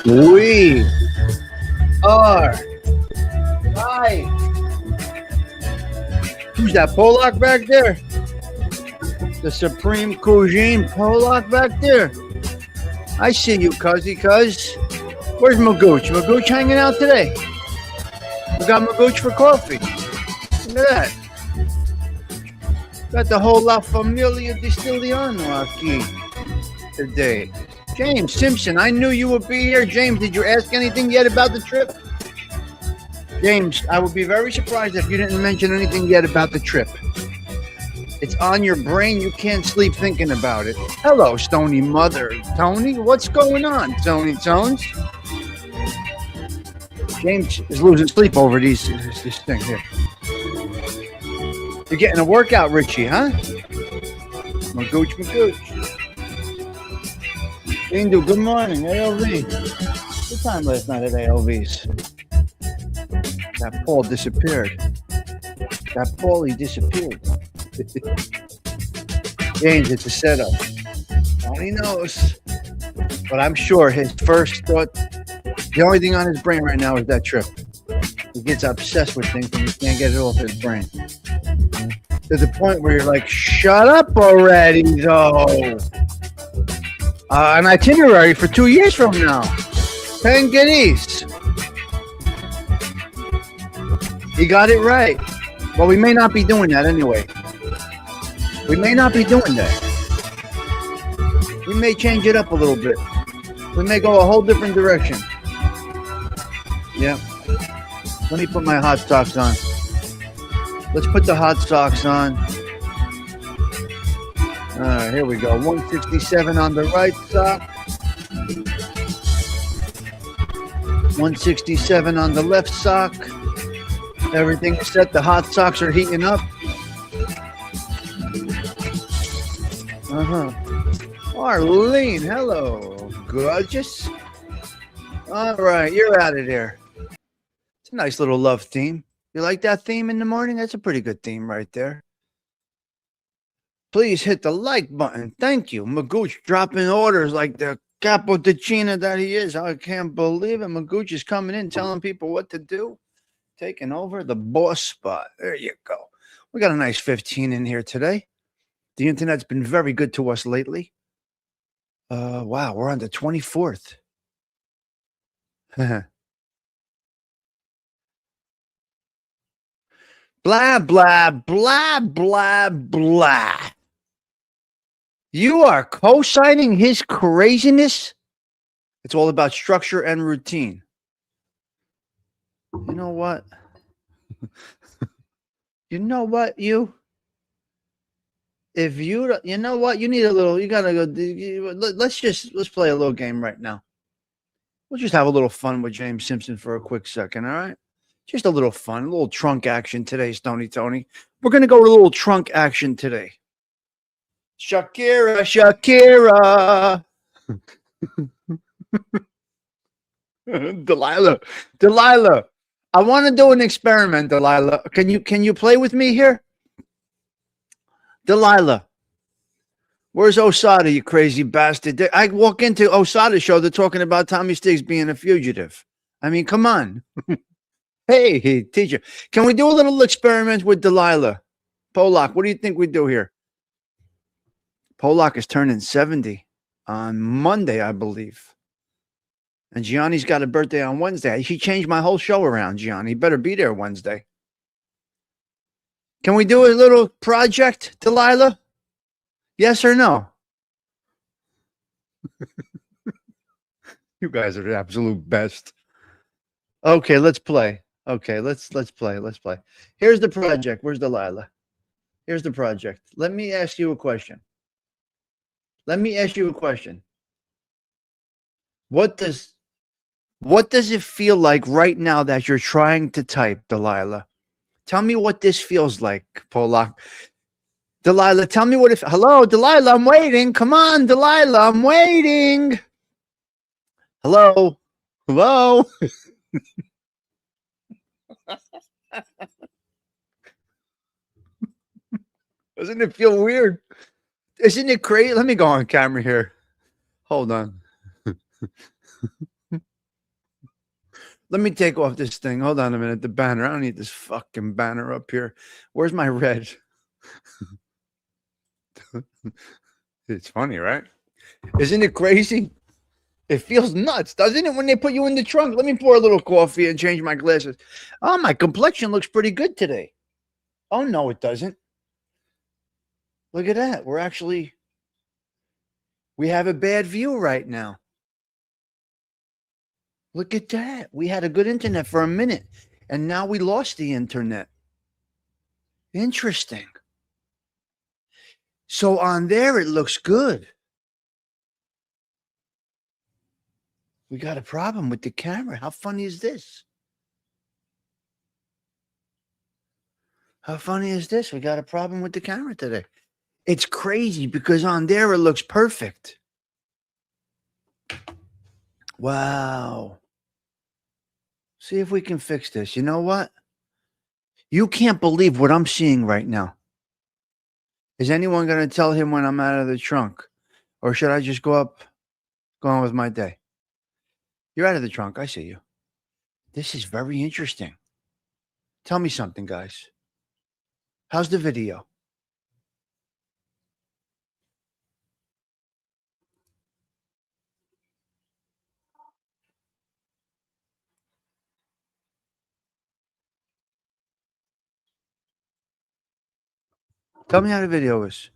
We are live. Who's that Polak back there? The Supreme Cuisine Polak back there. I see you, cuz. Where's Magooch? Magooch hanging out today. We got Magooch for coffee. Look at that. Got the whole La Familia Distiliano aquí today. James Simpson, I knew you would be here. James, did you ask anything yet about the trip? James, I would be very surprised if you didn't mention anything yet about the trip. It's on your brain. You can't sleep thinking about it. Hello, Stony Mother. Tony, what's going on, Tony Tones? James is losing sleep over this thing here. You're getting a workout, Richie, huh? Magooch. Indu, good morning, ALV. Good time last night at ALV's. That Paul disappeared. That Paulie disappeared. James, it's a setup. Tony knows. But I'm sure his first thought, the only thing on his brain right now is that trip. He gets obsessed with things and he can't get it off his brain. To the point where you're like, shut up already, though. An itinerary for 2 years from now. Penguinese. He got it right. Well, we may not be doing that anyway. We may not be doing that. We may change it up a little bit. We may go a whole different direction. Yeah. Let me put my hot socks on. Let's put the hot socks on. All right, here we go. 167 on the right sock. 167 on the left sock. Everything is set. The hot socks are heating up. Arlene, hello. Gorgeous. All right, you're out of there. It's a nice little love theme. You like that theme in the morning? That's a pretty good theme right there. Please hit the like button. Thank you. Magooch dropping orders like the cappuccino that he is. I can't believe it. Magooch is coming in, telling people what to do. Taking over the boss spot. There you go. We got a nice 15 in here today. The internet's been very good to us lately. Wow, we're on the 24th. Blah, blah, blah, blah, blah. You are co-signing his craziness? It's all about structure and routine. You know what? You know what, if you know what, you need a little, you gotta go, let's play a little game right now. We'll just have a little fun with James Simpson for a quick second, all right? Just a little fun, a little trunk action today, Tony. We're going to go to a little trunk action today. Shakira. Delilah. I want to do an experiment, Delilah. Can you play with me here? Delilah. Where's Osada, you crazy bastard? I walk into Osada's show, they're talking about Tommy Stigs being a fugitive. I mean, come on. Hey, teacher, can we do a little experiment with Delilah? Polak, what do you think we do here? Polak is turning 70 on Monday, I believe. And Gianni's got a birthday on Wednesday. He changed my whole show around, Gianni. He better be there Wednesday. Can we do a little project, Delilah? Yes or no? You guys are the absolute best. Okay, let's play. Okay, let's play. Here's the project. Where's Delilah? Here's the project. Let me ask you a question. What does it feel like right now that you're trying to type, Delilah? Tell me what this feels like, Polak. Delilah, tell me what if. Hello, Delilah, I'm waiting. Come on, Delilah, I'm waiting. Hello. Doesn't it feel weird? Isn't it crazy? Let me go on camera here. Hold on. Let me take off this thing. Hold on a minute. The banner. I don't need this fucking banner up here. Where's my red? It's funny, right? Isn't it crazy? It feels nuts, doesn't it, when they put you in the trunk? Let me pour a little coffee and change my glasses. Oh, my complexion looks pretty good today. Oh, no, it doesn't. Look at that. We have a bad view right now. Look at that. We had a good internet for a minute, and now we lost the internet. Interesting. So on there, it looks good. We got a problem with the camera. How funny is this? How funny is this? We got a problem with the camera today. It's crazy because on there, it looks perfect. Wow. See if we can fix this. You know what? You can't believe what I'm seeing right now. Is anyone going to tell him when I'm out of the trunk? Or should I just go on with my day? You're out of the trunk. I see you. This is very interesting. Tell me something, guys. How's the video? Tell me how the video is.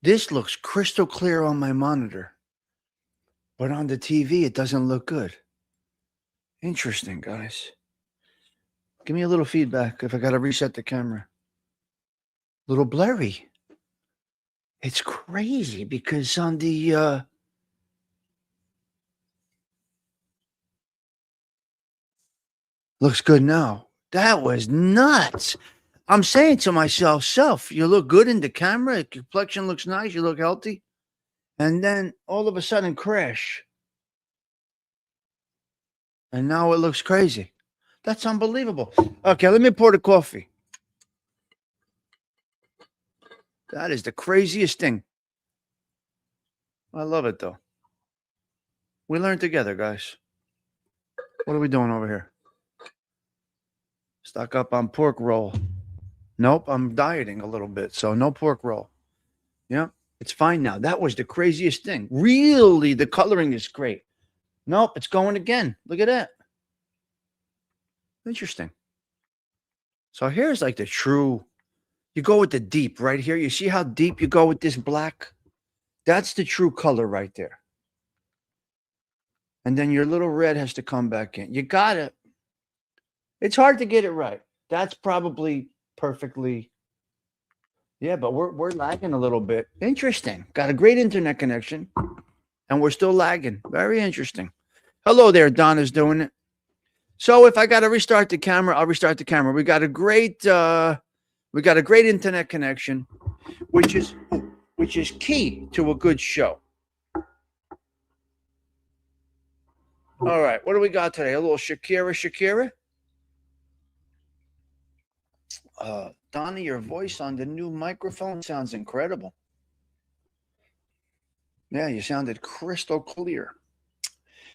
This looks crystal clear on my monitor. But on the TV, it doesn't look good. Interesting, guys. Give me a little feedback if I got to reset the camera. A little blurry. It's crazy because on the looks good now. That was nuts. I'm saying to myself, self, you look good in the camera. Your complexion looks nice. You look healthy. And then all of a sudden, crash. And now it looks crazy. That's unbelievable. Okay, let me pour the coffee. That is the craziest thing. I love it, though. We learn together, guys. What are we doing over here? Stock up on pork roll. Nope, I'm dieting a little bit, so no pork roll. Yeah, it's fine now. That was the craziest thing. Really, the coloring is great. Nope, it's going again. Look at that. Interesting. So here's like the true, you go with the deep right here. You see how deep you go with this black? That's the true color right there. And then your little red has to come back in. You got it. It's hard to get it right. That's probably perfectly. Yeah, but we're lagging a little bit. Interesting. Got a great internet connection, and we're still lagging. Very interesting. Hello there, Donna's doing it. So if I got to restart the camera, I'll restart the camera. We got a great internet connection, which is key to a good show. All right, what do we got today? A little Shakira. Donna, your voice on the new microphone sounds incredible. Yeah, you sounded crystal clear.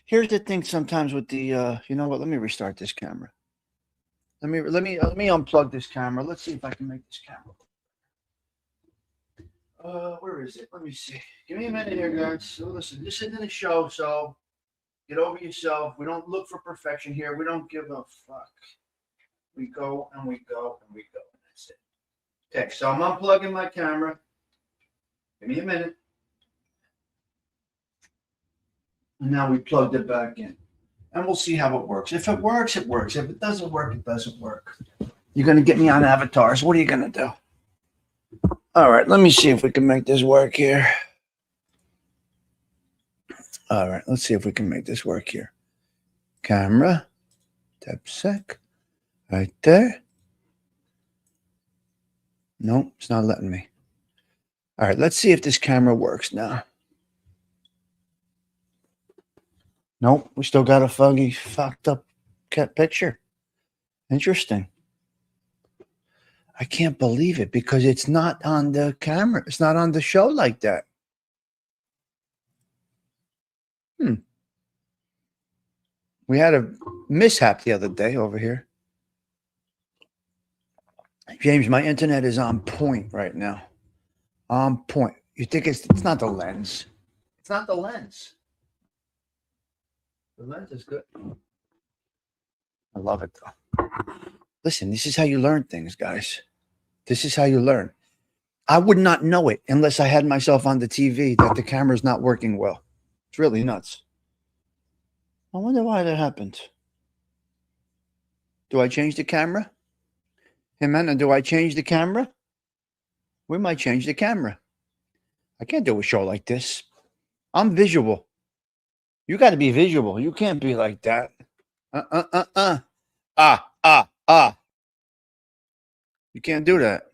Here's the thing sometimes with the, you know what? Let me restart this camera. Let me unplug this camera. Let's see if I can make this camera. Where is it? Let me see. Give me a minute here, guys. So listen, this isn't a show, so get over yourself. We don't look for perfection here. We don't give a fuck. We go and we go and we go. That's it. Okay, so I'm unplugging my camera. Give me a minute. And now we plugged it back in. And we'll see how it works. If it works, it works. If it doesn't work, it doesn't work. You're going to get me on avatars. What are you going to do? All right, let me see if we can make this work here. All right, let's see if we can make this work here. Camera. Tap sec. Right there. Nope, it's not letting me. All right, let's see if this camera works now. Nope, we still got a foggy, fucked up cat picture. Interesting. I can't believe it because it's not on the camera. It's not on the show like that. We had a mishap the other day over here. James, my internet is on point right now. On point. You think it's not the lens? It's not the lens. The lens is good. I love it though. Listen, this is how you learn things, guys. This is how you learn. I would not know it unless I had myself on the TV that the camera's not working well. It's really nuts. I wonder why that happened. Do I change the camera? Hey, man, do I change the camera? We might change the camera. I can't do a show like this. I'm visual. You got to be visual. You can't be like that. You can't do that.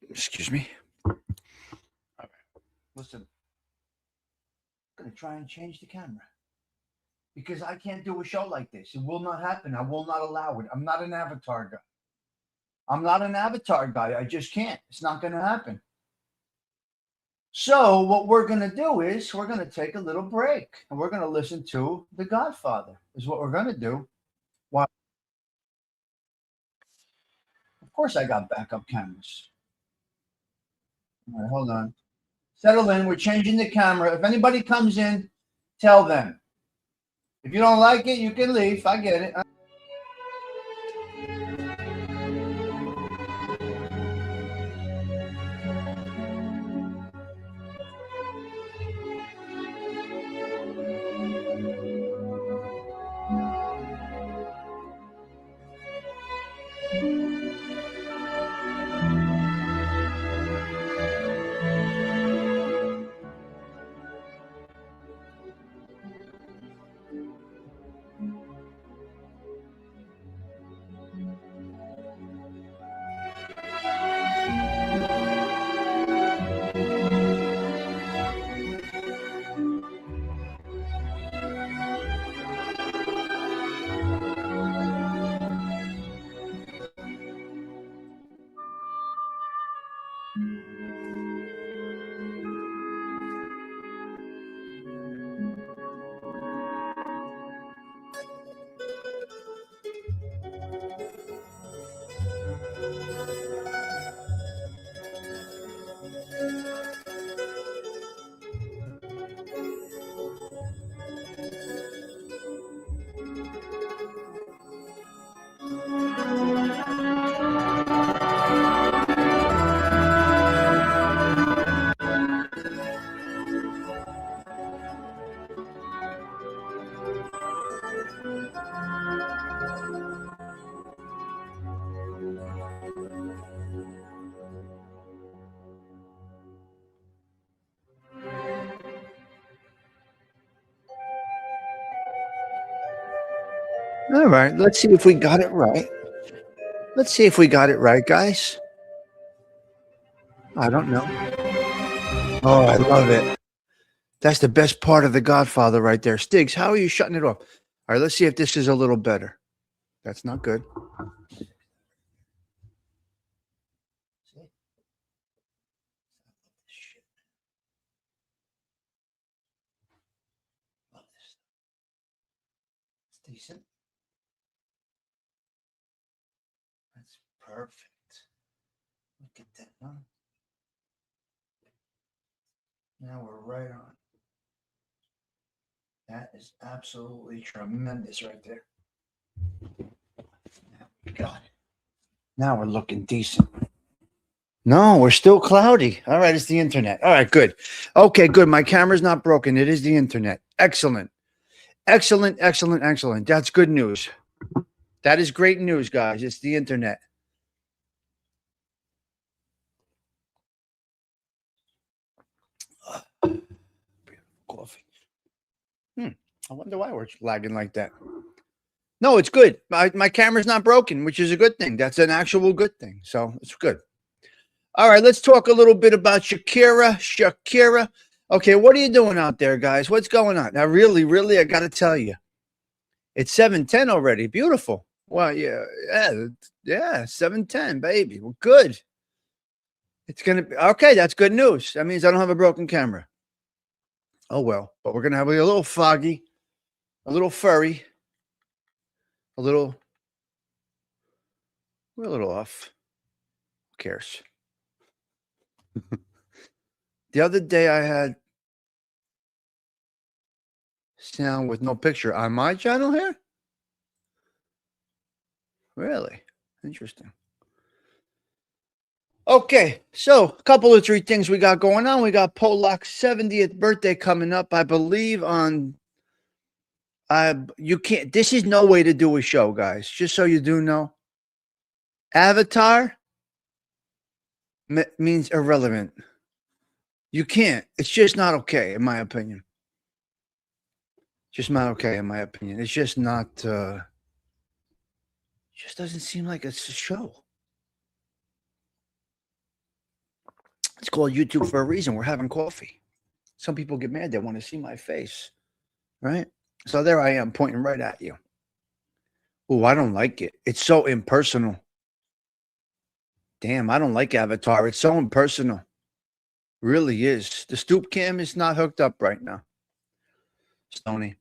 Excuse me. All right. Listen, I'm going to try and change the camera because I can't do a show like this. It will not happen. I will not allow it. I'm not an avatar guy. I just can't. It's not going to happen. So what we're going to do is we're going to take a little break and we're going to listen to The Godfather is what we're going to do. Why? Of course I got backup cameras. All right, hold on. Settle in. We're changing the camera. If anybody comes in, tell them. If you don't like it, you can leave. I get it. All right, let's see if we got it right. Let's see if we got it right, guys. I don't know. Oh, I love it. That's the best part of The Godfather right there. Stigs, how are you shutting it off? All right, let's see if this is a little better. That's not good. It's decent. That's perfect. Look at that, huh? Now we're right on. That is absolutely tremendous right there. Now we got it. Now we're looking decent. No, we're still cloudy. All right, it's the internet. All right, good. Okay, good. My camera's not broken. It is the internet. Excellent. Excellent, excellent, excellent. That's good news. That is great news, guys. It's the internet. Coffee. I wonder why we're lagging like that. No, it's good. My camera's not broken, which is a good thing. That's an actual good thing. So it's good. All right, let's talk a little bit about Shakira. Shakira. Okay, what are you doing out there, guys? What's going on? Now, really, I got to tell you, it's 7:10 already. Beautiful. Well, yeah, 710, baby. Well, good. It's gonna be okay. That's good news. That means I don't have a broken camera. Oh well, but we're gonna have a little foggy, a little furry, a little, we're a little off. Who cares? The other day I had sound with no picture on my channel here. Really interesting. Okay, so a couple of three things we got going on. We got Polak's 70th birthday coming up, I believe, on you can't, this is no way to do a show, guys. Just so you do know. Avatar means irrelevant. You can't. It's just not okay, in my opinion. Just not okay, in my opinion. It's just not just doesn't seem like it's a show. It's called YouTube for a reason. We're having coffee. Some people get mad. They want to see my face. Right? So there I am pointing right at you. Oh, I don't like it. It's so impersonal. Damn, I don't like Avatar. It's so impersonal. Really is. The stoop cam is not hooked up right now. Stony.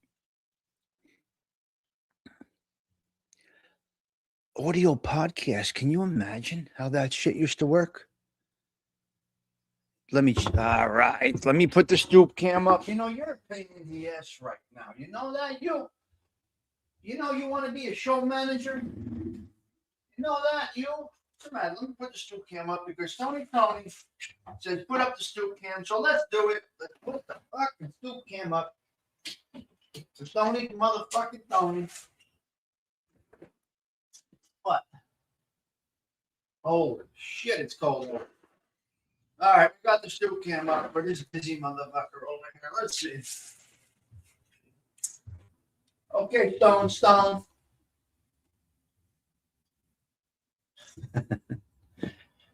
Audio podcast. Can you imagine how that shit used to work? All right. Let me put the stoop cam up. You know, you're a pain in the ass right now. You know that? You know you want to be a show manager? You know that? What's the matter? Let me put the stoop cam up because Tony says put up the stoop cam. So let's do it. Let's put the fucking stoop cam up. So motherfucking Tony. What? Oh shit, it's cold out. All right, we got the stoop cam up for this busy motherfucker over here. Let's see. Okay, Stone.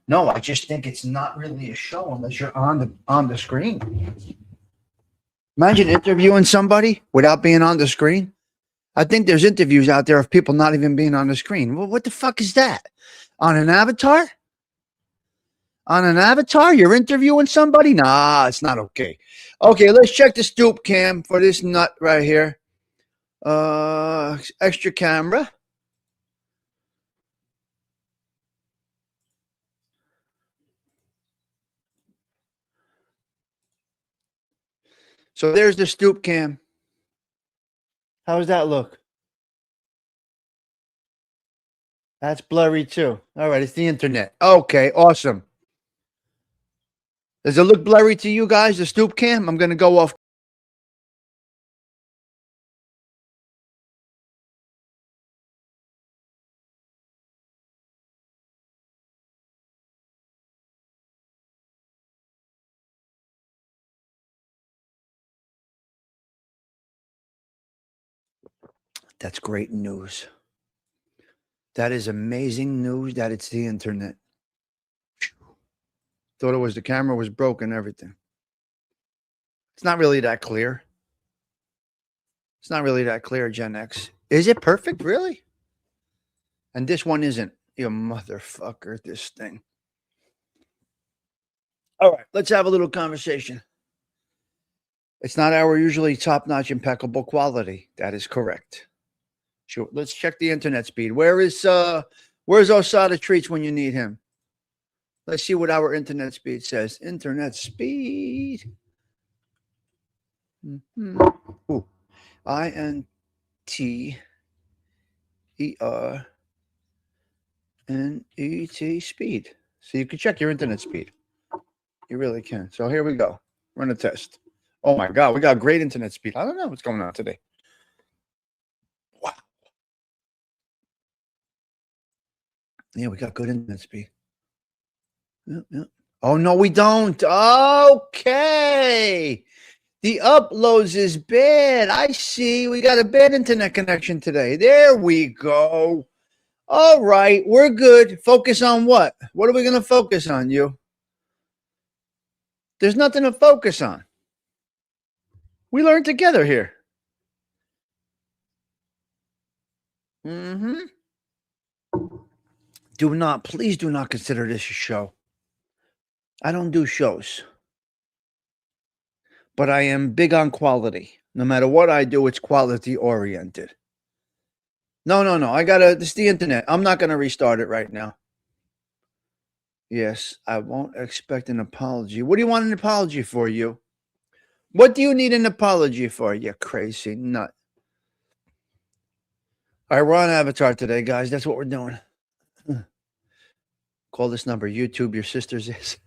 No, I just think it's not really a show unless you're on the screen. Imagine interviewing somebody without being on the screen. I think there's interviews out there of people not even being on the screen. Well, what the fuck is that? On an avatar? On an avatar, you're interviewing somebody? Nah, it's not okay. Okay, let's check the stoop cam for this nut right here. Extra camera. So there's the stoop cam. How does that look? That's blurry too. All right, it's the internet. Okay, awesome. Does it look blurry to you guys, the stoop cam? I'm going to go off. That's great news. That is amazing news that it's the internet. Thought it was the camera was broken, everything. It's not really that clear. It's not really that clear, Gen X. Is it perfect, really? And this one isn't. You motherfucker, this thing. All right, let's have a little conversation. It's not our usually top-notch, impeccable quality. That is correct. Sure. Let's check the internet speed. Where's Osada Treats when you need him? Let's see what our internet speed says. Internet speed. Mm-hmm. Ooh. INTERNET speed. So you can check your internet speed. You really can. So here we go. Run a test. Oh my God, we got great internet speed. I don't know what's going on today. Wow. Yeah, we got good internet speed. Yep. Oh, no, we don't. Okay. The uploads is bad. I see. We got a bad internet connection today. There we go. All right. We're good. Focus on what? What are we going to focus on, you? There's nothing to focus on. We learned together here. Mm-hmm. Please do not consider this a show. I don't do shows, but I am big on quality. No matter what I do, it's quality oriented. No, no, no. This is the internet. I'm not going to restart it right now. Yes, I won't expect an apology. What do you want an apology for, you? What do you need an apology for, you crazy nut? All right, we're on Avatar today, guys. That's what we're doing. Call this number. YouTube, your sister's is.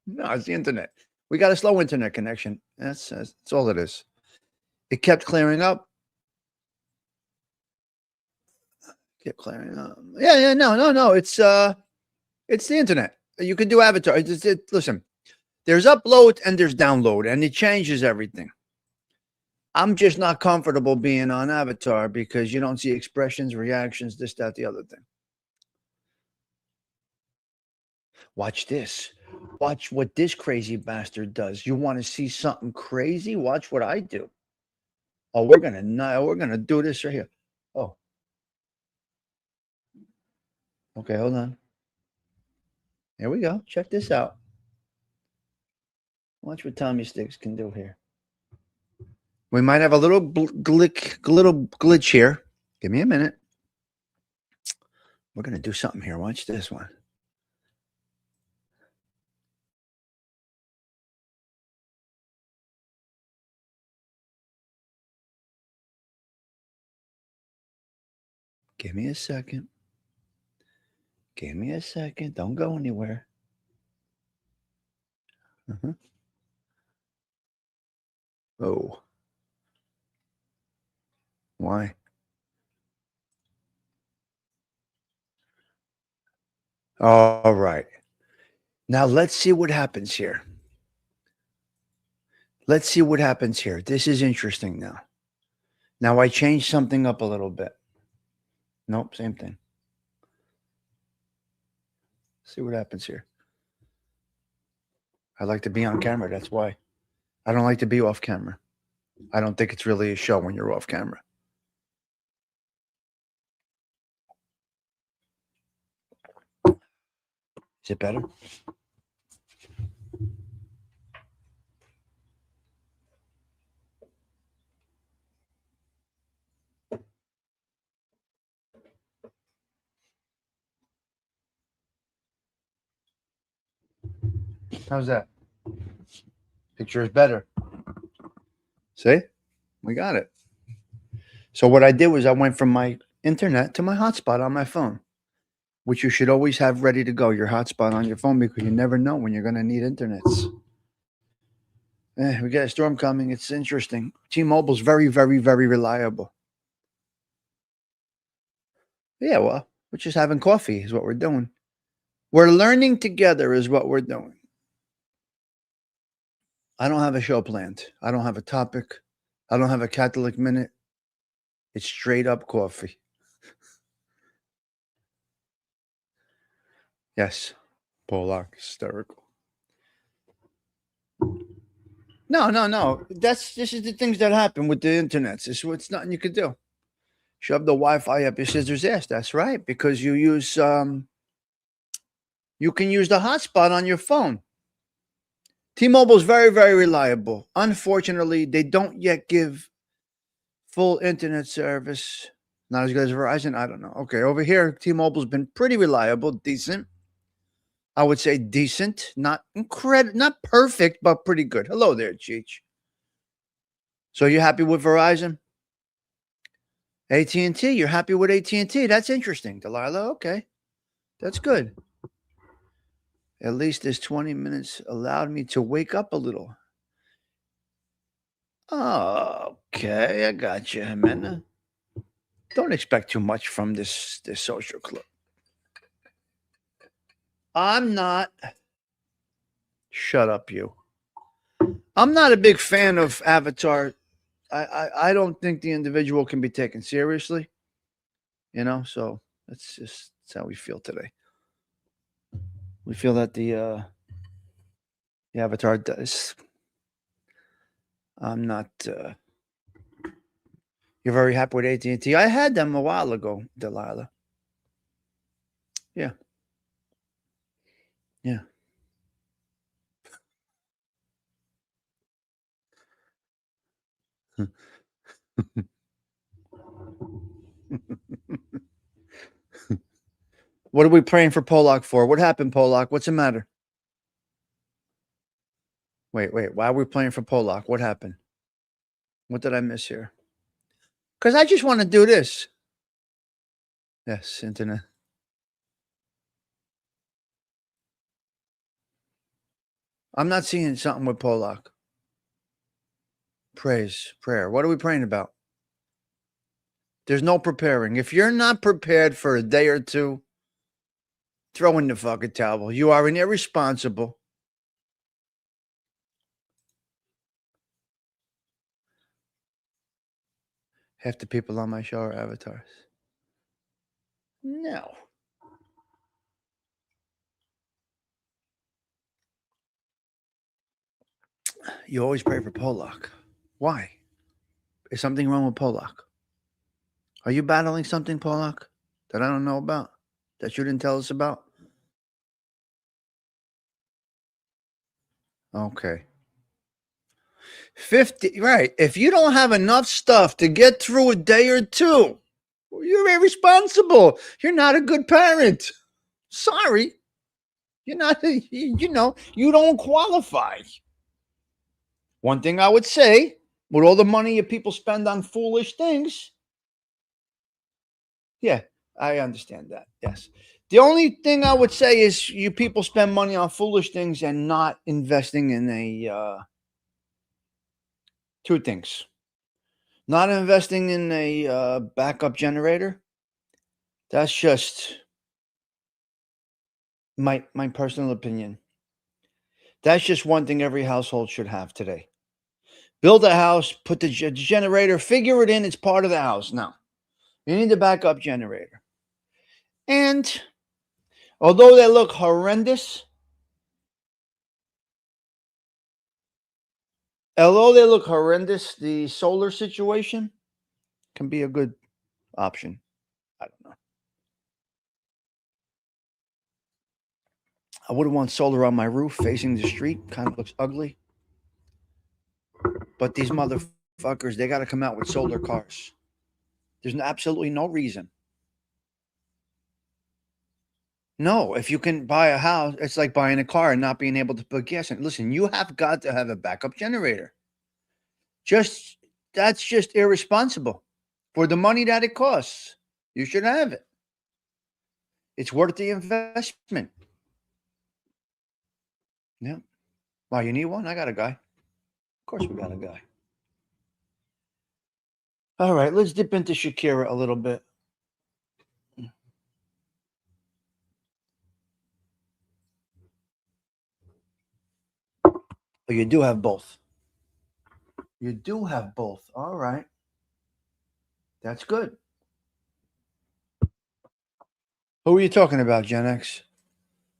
No, it's the internet. We got a slow internet connection. That's all it is. It kept clearing up. Kept clearing up. Yeah, no. It's the internet. You can do Avatar. Listen, there's upload and there's download, and it changes everything. I'm just not comfortable being on Avatar because you don't see expressions, reactions, this, that, the other thing. Watch this. Watch what this crazy bastard does. You want to see something crazy? Watch what I do. Oh, we're gonna do this right here. Oh. Okay, hold on. Here we go. Check this out. Watch what Tommy Stigs can do here. We might have a little glitch here. Give me a minute. We're gonna do something here. Watch this one. Give me a second. Give me a second. Don't go anywhere. Oh. Why? All right. Now let's see what happens here. Let's see what happens here. This is interesting now. Now I changed something up a little bit. Nope, same thing. See what happens here. I like to be on camera. That's why. I don't like to be off camera. I don't think it's really a show when you're off camera. Is it better? How's that? Picture is better. See? We got it. So what I did was I went from my internet to my hotspot on my phone, which you should always have ready to go, your hotspot on your phone, because you never know when you're going to need internets. We got a storm coming. It's interesting. T-Mobile's very, very, very reliable. Yeah, well, we're just having coffee is what we're doing. We're learning together is what we're doing. I don't have a show planned. I don't have a topic. I don't have a Catholic minute. It's straight up coffee. Yes. Polak, hysterical. No. This is the things that happen with the internet. It's nothing you could do. Shove the Wi-Fi up your sister's ass. That's right, because you use you can use the hotspot on your phone. T-Mobile is very, very reliable. Unfortunately, they don't yet give full internet service. Not as good as Verizon. I don't know. Okay, over here, T-Mobile's been pretty reliable, decent. I would say decent, not not perfect, but pretty good. Hello there, Cheech. So you happy with Verizon? AT&T, you're happy with AT&T? That's interesting, Delilah. Okay, that's good. At least this 20 minutes allowed me to wake up a little. Okay, I got you, Jimena. Don't expect too much from this social club. I'm not. Shut up, you. I'm not a big fan of Avatar. I don't think the individual can be taken seriously. So that's how we feel today. We feel that the Avatar does. I'm not. You're very happy with AT&T. I had them a while ago, Delilah. Yeah. Yeah. What are we praying for Polak for? What happened, Polak? What's the matter? Wait. Why are we praying for Polak? What happened? What did I miss here? Because I just want to do this. Yes, internet. I'm not seeing something with Polak. Prayer. What are we praying about? There's no preparing. If you're not prepared for a day or two, throw in the fucking towel. You are an irresponsible. Half the people on my show are avatars. No. You always pray for Polak. Why? Is something wrong with Polak? Are you battling something, Polak, that I don't know about? That you didn't tell us about? Okay. 50, right. If you don't have enough stuff to get through a day or two, you're irresponsible. You're not a good parent. Sorry. You're not, you don't qualify. One thing I would say, with all the money you people spend on foolish things, yeah, I understand that. Yes. The only thing I would say is you people spend money on foolish things and not investing in two things. Not investing in a backup generator. That's just my personal opinion. That's just one thing every household should have today. Build a house, put the generator, figure it in. It's part of the house. Now, you need a backup generator. And although they look horrendous, the solar situation can be a good option. I don't know. I wouldn't want solar on my roof facing the street. Kind of looks ugly. But these motherfuckers, they got to come out with solar cars. There's absolutely no reason. No, if you can buy a house, it's like buying a car and not being able to put gas in. Listen, you have got to have a backup generator. That's just irresponsible. For the money that it costs, you should have it. It's worth the investment. Yeah. Wow, you need one? I got a guy. Of course we got a guy. All right, let's dip into Shakira a little bit. Oh, you do have both. You do have both. All right. That's good. Who are you talking about, Gen X?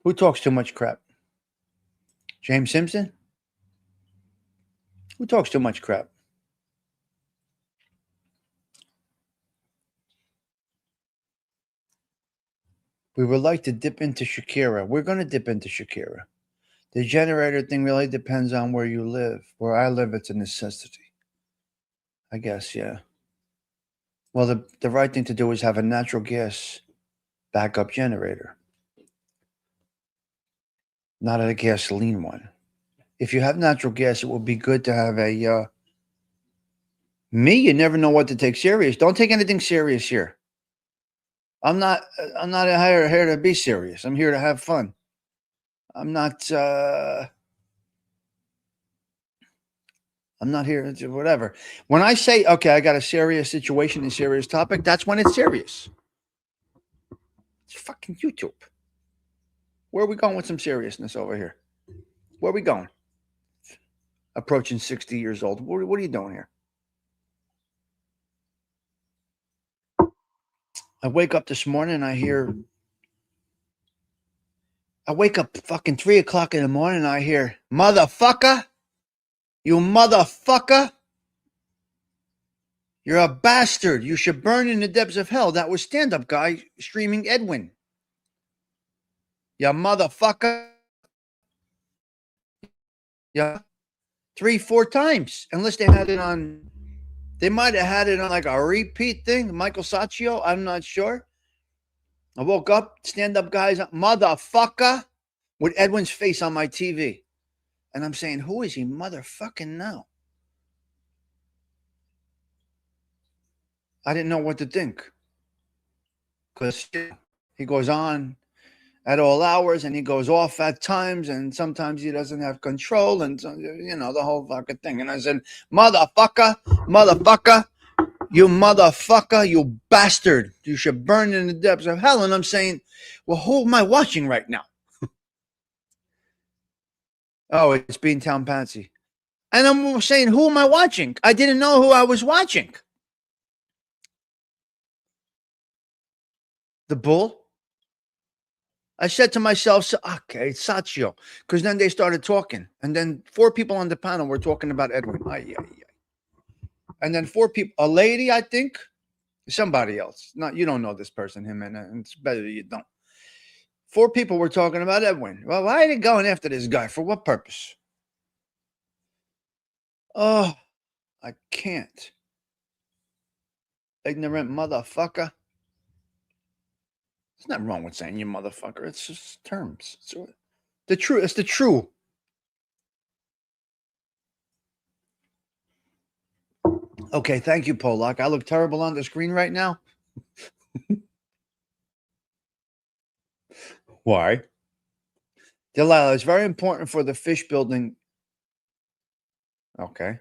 Who talks too much crap? James Simpson? Who talks too much crap? We would like to dip into Shakira. We're going to dip into Shakira. The generator thing really depends on where you live. Where I live, it's a necessity. I guess, yeah. Well, the right thing to do is have a natural gas backup generator, not a gasoline one. If you have natural gas, it would be good to have a. Me, you never know what to take serious. Don't take anything serious here. I'm not. I'm not here to be serious. I'm here to have fun. I'm not. I'm not here to whatever. When I say, okay, I got a serious situation, a serious topic, that's when it's serious. It's fucking YouTube. Where are we going with some seriousness over here? Where are we going? Approaching 60 years old. What are you doing here? I wake up this morning and I wake up fucking 3 o'clock in the morning and I hear, motherfucker, you motherfucker. You're a bastard. You should burn in the depths of hell. That was stand-up guy streaming Edwin. You motherfucker. Yeah. 3, 4 times. Unless they had it on, they might have had it on like a repeat thing. Michael Saccio, I'm not sure. I woke up, stand up guys, motherfucker, with Edwin's face on my TV. And I'm saying, who is he motherfucking now? I didn't know what to think. Because he goes on at all hours and he goes off at times and sometimes he doesn't have control and, the whole fucking thing. And I said, motherfucker, you motherfucker, you bastard. You should burn in the depths of hell. And I'm saying, well, who am I watching right now? Oh, it's Beantown Patsy. And I'm saying, who am I watching? I didn't know who I was watching. The bull? I said to myself, okay, it's Saccio. Because then they started talking. And then 4 people on the panel were talking about Edwin. And then 4 people, a lady, I think, somebody else. Not, you don't know this person, him, and it's better that you don't. 4 people were talking about Edwin. Well, why are they going after this guy? For what purpose? Oh, I can't. Ignorant motherfucker. There's nothing wrong with saying you motherfucker. It's just terms. It's the true. It's the true. Okay, thank you, Polak. I look terrible on the screen right now. Why? Delilah, it's very important for the fish building. Okay.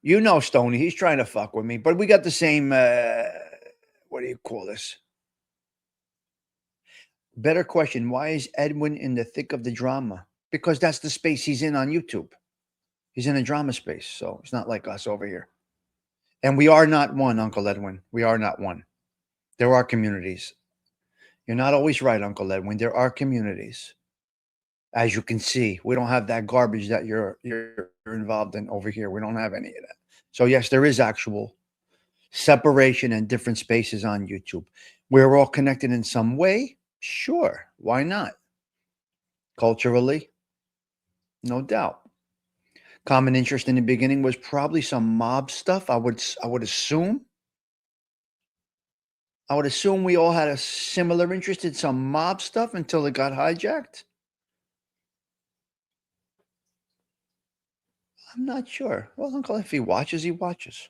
You know Stoney, he's trying to fuck with me, but we got the same, what do you call this? Better question, why is Edwin in the thick of the drama? Because that's the space he's in on YouTube. He's in a drama space, so it's not like us over here. And we are not one, Uncle Edwin. We are not one. There are communities. You're not always right, Uncle Edwin. There are communities. As you can see, we don't have that garbage that you're involved in over here. We don't have any of that. So yes, there is actual separation and different spaces on YouTube. We're all connected in some way. Sure, why not? Culturally, no doubt. Common interest in the beginning was probably some mob stuff. I would assume. I would assume we all had a similar interest in some mob stuff until it got hijacked. I'm not sure. Well, Uncle, if he watches, he watches.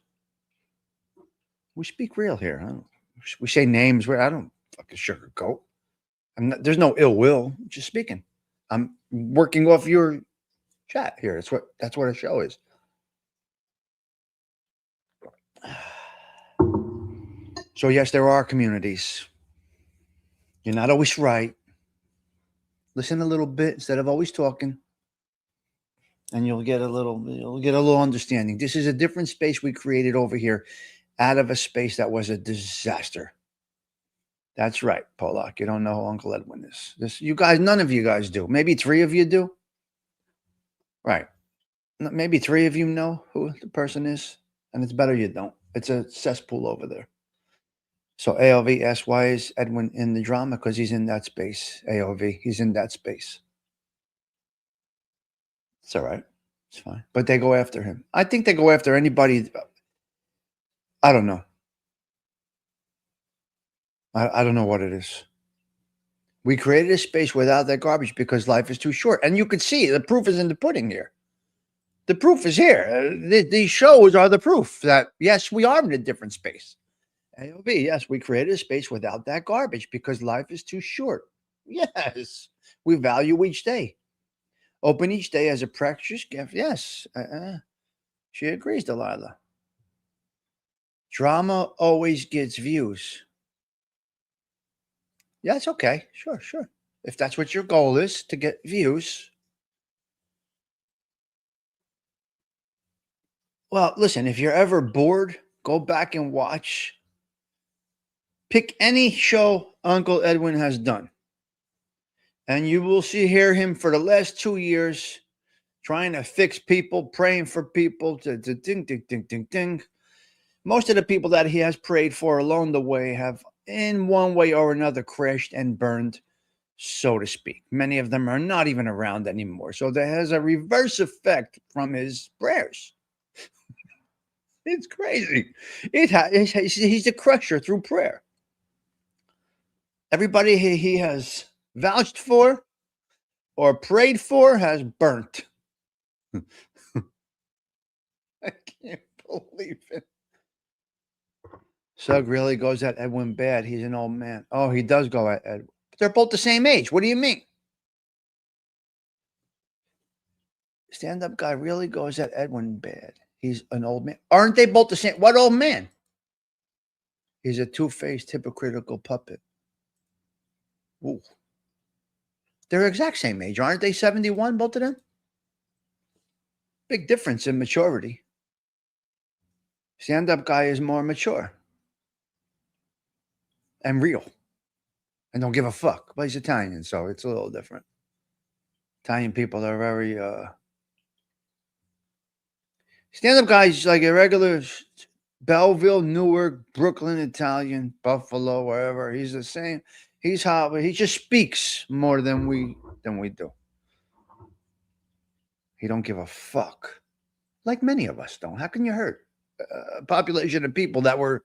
We speak real here. We say names where I don't fucking sugarcoat. There's no ill will. I'm just speaking. I'm working off your chat here. That's what a show is. So yes, there are communities. You're not always right. Listen a little bit instead of always talking, and you'll get a little understanding. This is a different space we created over here, out of a space that was a disaster. That's right, Polak. You don't know who Uncle Edwin is. You guys, none of you guys do. Maybe 3 of you do. Right. Maybe 3 of you know who the person is, and it's better you don't. It's a cesspool over there. So AOV asks, why is Edwin in the drama? Because he's in that space. AOV, he's in that space. It's all right. It's fine. But they go after him. I think they go after anybody. I don't know. I don't know what it is. We created a space without that garbage because life is too short. And you can see the proof is in the pudding here. The proof is here. These shows are the proof that, yes, we are in a different space. AOB, yes, we created a space without that garbage because life is too short. Yes, we value each day. Open each day as a precious gift. Yes, she agrees, Delilah. Drama always gets views. Yeah, it's okay. Sure. If that's what your goal is, to get views. Well, listen, if you're ever bored, go back and watch. Pick any show Uncle Edwin has done. And you will hear him for the last 2 years trying to fix people, praying for people, to ding, ding, ding, ding, ding. Most of the people that he has prayed for along the way have in one way or another, crashed and burned, so to speak. Many of them are not even around anymore. So there has a reverse effect from his prayers. It's crazy. He's a crusher through prayer. Everybody he has vouched for or prayed for has burnt. I can't believe it. Sugg really goes at Edwin bad. He's an old man. Oh, he does go at Edwin. They're both the same age. What do you mean? Stand-up guy really goes at Edwin bad. He's an old man. Aren't they both the same? What old man? He's a two-faced, hypocritical puppet. Ooh. They're exact same age. Aren't they 71, both of them? Big difference in maturity. Stand-up guy is more mature and real and don't give a fuck. But he's Italian, so it's a little different. Italian people are very stand-up guys like a regular Belleville, Newark, Brooklyn Italian, Buffalo, wherever. He's the same. He's how he just speaks more than we do. He don't give a fuck, like many of us don't. How can you hurt a population of people that were?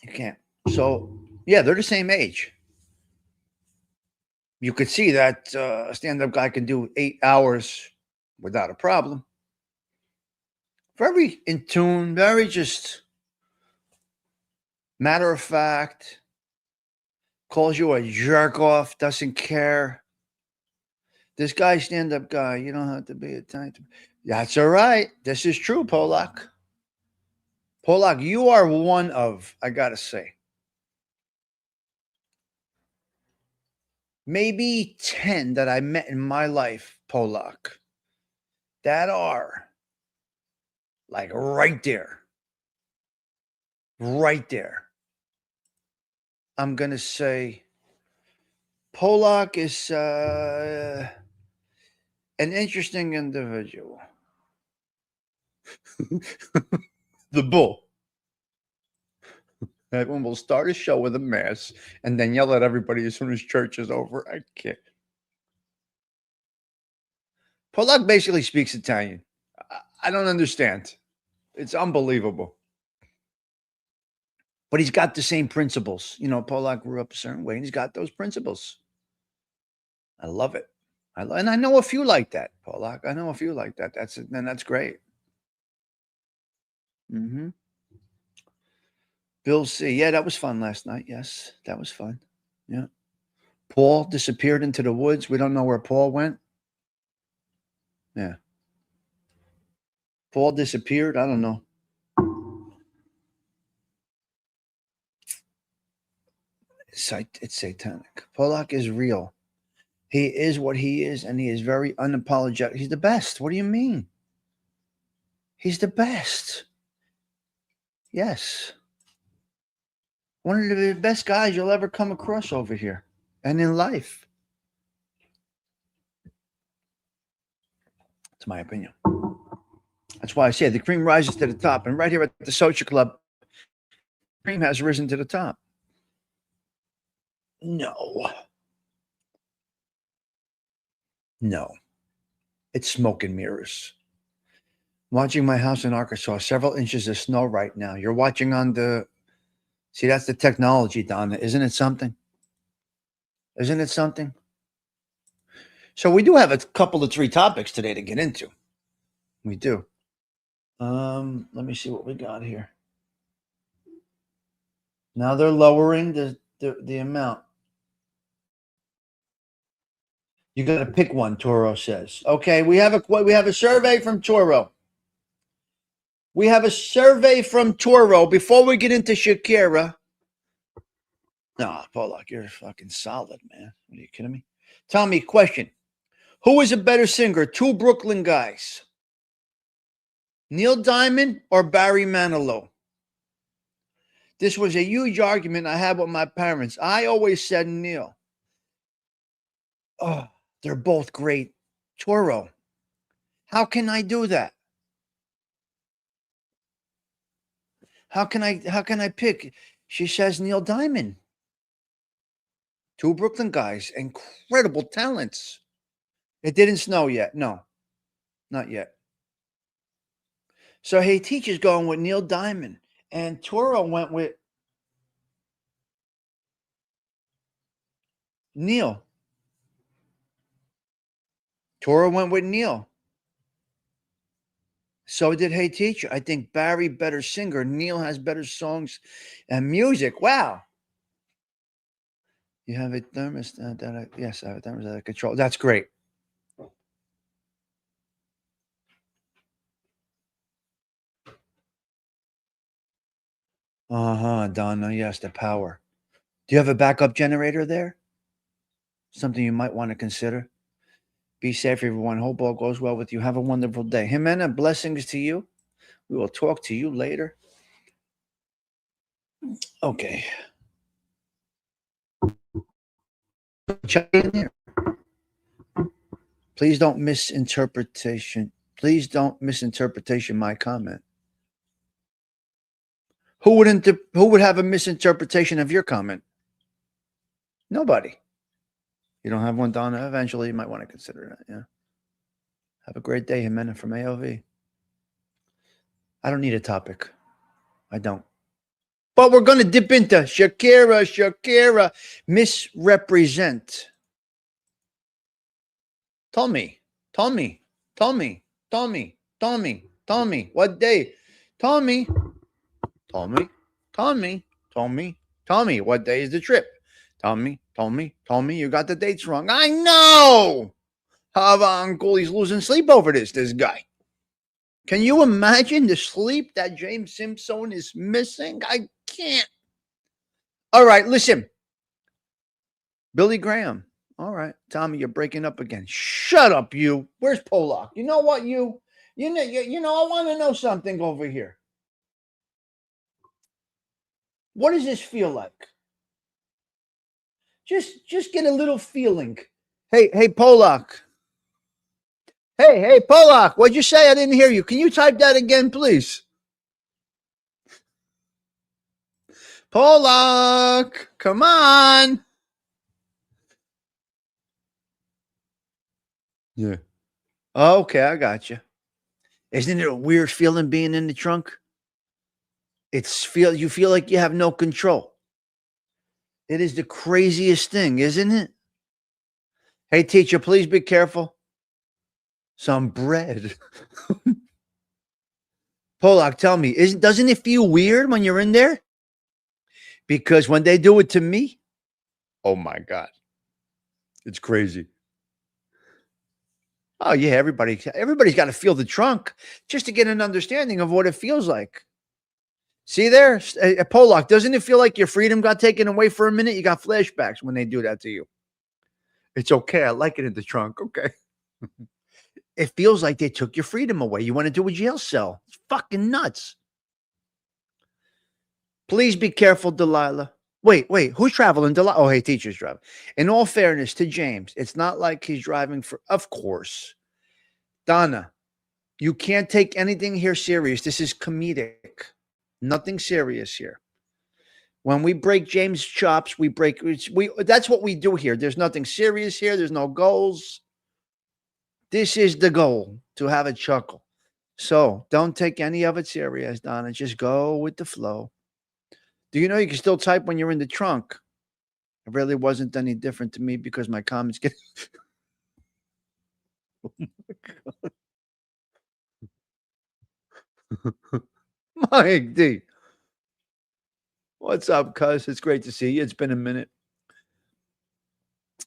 You can't. So yeah, they're the same age. You could see that a stand-up guy can do 8 hours without a problem. Very in tune, very just matter of fact, calls you a jerk off, doesn't care. This guy, stand-up guy, you don't have to be a time. That's all right. This is true, Polak. Polak, you are one of, I gotta say, maybe 10 that I met in my life, Polak, that are like right there. Right there. I'm going to say Polak is an interesting individual. The bull. That one will start a show with a mass and then yell at everybody as soon as church is over. I can't. Polak basically speaks Italian. I don't understand. It's unbelievable. But he's got the same principles. You know, Polak grew up a certain way and he's got those principles. I love it. And I know a few like that, Polak. I know a few like that. That's great. Mm-hmm. Bill C. Yeah, that was fun last night. Yes, that was fun. Yeah. Paul disappeared into the woods. We don't know where Paul went. Yeah. Paul disappeared. I don't know. It's satanic. Polak is real. He is what he is, and he is very unapologetic. He's the best. What do you mean? He's the best. Yes. One of the best guys you'll ever come across over here and in life. That's my opinion. That's why I say the cream rises to the top. And right here at the Socha Club, cream has risen to the top. No. No. It's smoke and mirrors. Watching my house in Arkansas, several inches of snow right now. You're watching on the. See, that's the technology, Donna. Isn't it something? Isn't it something? So we do have a couple of 3 topics today to get into. We do. Let me see what we got here. Now they're lowering the amount. You got to pick one, Toro says. Okay, we have a survey from Toro. We have a survey from Toro. Before we get into Shakira. Nah, Polak, you're fucking solid, man. Are you kidding me? Tommy, question. Who is a better singer? 2 Brooklyn guys. Neil Diamond or Barry Manilow? This was a huge argument I had with my parents. I always said Neil. Oh, they're both great. Toro. How can I do that? How can I pick? She says Neil Diamond. Two Brooklyn guys, incredible talents. It didn't snow yet. No, not yet. So Hey Teacher's going with Neil Diamond, and Toro went with Neil. Toro went with Neil. So did Hey Teacher. I think Barry better singer. Neil has better songs and music. Wow. You have a thermostat yes, I have a thermostat control. That's great. Uh-huh, Donna. Yes, the power. Do you have a backup generator there? Something you might want to consider. Be safe, everyone. Hope all goes well with you. Have a wonderful day. Jimena, blessings to you. We will talk to you later. Okay. Check in there. Please don't misinterpretation. Please don't misinterpretation my comment. Who would have a misinterpretation of your comment? Nobody. You don't have one, Donna. Eventually, you might want to consider that. Yeah. Have a great day, Jimena from AOV. I don't need a topic. I don't. But we're going to dip into Shakira, misrepresent. Tommy. What day? Tommy. What day is the trip? Tommy. You got the dates wrong. I know. Have uncle, he's losing sleep over this guy. Can you imagine the sleep that James Simpson is missing? I can't. All right, listen. Billy Graham. All right, Tommy, you're breaking up again. Shut up, you. Where's Polak? You know what, you know, I want to know something over here. What does this feel like? Just get a little feeling. Hey, Polak. Hey, Polak. What'd you say? I didn't hear you. Can you type that again, please? Polak, come on. Yeah. Okay, I got you. Isn't it a weird feeling being in the trunk? You feel like you have no control. It is the craziest thing, isn't it? Hey, teacher, please be careful. Some bread. Polak, tell me, doesn't it feel weird when you're in there? Because when they do it to me, oh my God, it's crazy. Oh yeah, everybody's got to feel the trunk just to get an understanding of what it feels like. See there, Polak, doesn't it feel like your freedom got taken away for a minute? You got flashbacks when they do that to you. It's okay. I like it in the trunk. Okay. It feels like they took your freedom away. You went into a jail cell. It's fucking nuts. Please be careful, Delilah. Wait, who's traveling? Delilah. Oh, hey, teacher's driving. In all fairness to James, it's not like he's driving for, of course. Donna, you can't take anything here serious. This is comedic. Nothing serious here. When we break James' chops, that's what we do here. There's nothing serious here. There's no goals. This is the goal, to have a chuckle. So don't take any of it serious, Donna. Just go with the flow. Do you know you can still type when you're in the trunk? It really wasn't any different to me because my comments get. Oh my God. Mike D. What's up, cuz? It's great to see you. It's been a minute.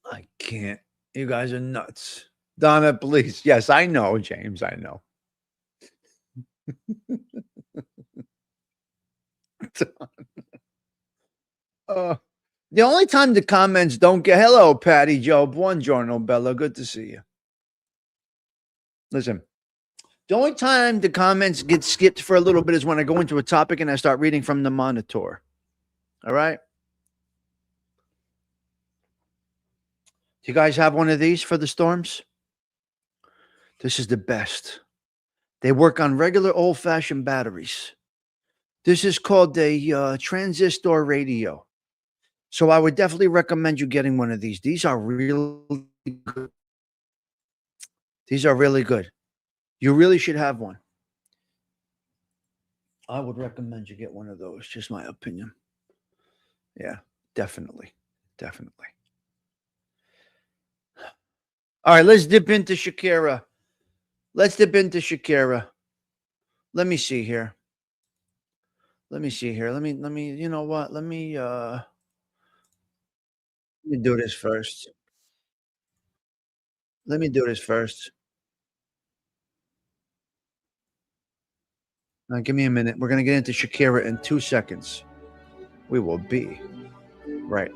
I can't. You guys are nuts. Donna, please. Yes, I know, James. I know. The only time the comments don't get hello, Patty Joe. Buongiorno, Bella. Good to see you. Listen, the only time the comments get skipped for a little bit is when I go into a topic and I start reading from the monitor. All right. Do you guys have one of these for the storms? This is the best. They work on regular old-fashioned batteries. This is called a transistor radio. So I would definitely recommend you getting one of these. These are really good. These are really good. You really should have one. I would recommend you get one of those. Just my opinion. Yeah, definitely. Definitely. All right, let's dip into Shakira. Let's dip into Shakira. Let me see here. Let me see here. Let me, you know what? Let me do this first. Let me do this first. Now, give me a minute. We're going to get into Shakira in 2 seconds. We will be right.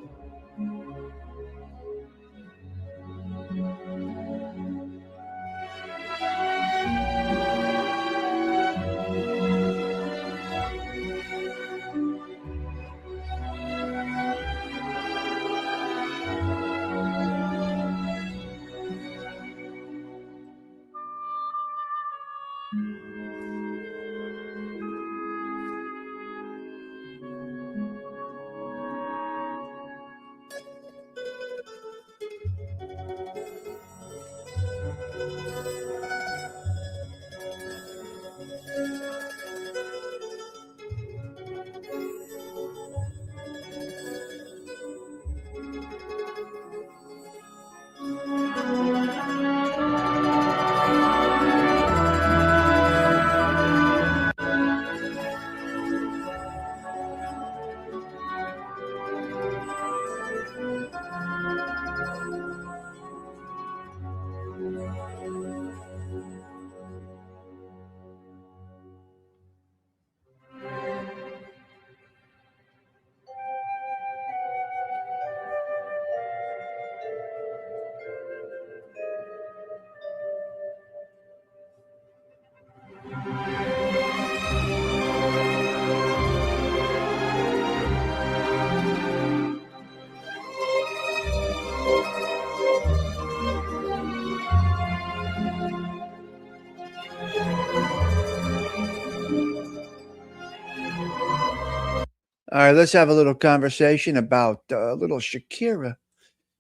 All right, let's have a little conversation about little Shakira.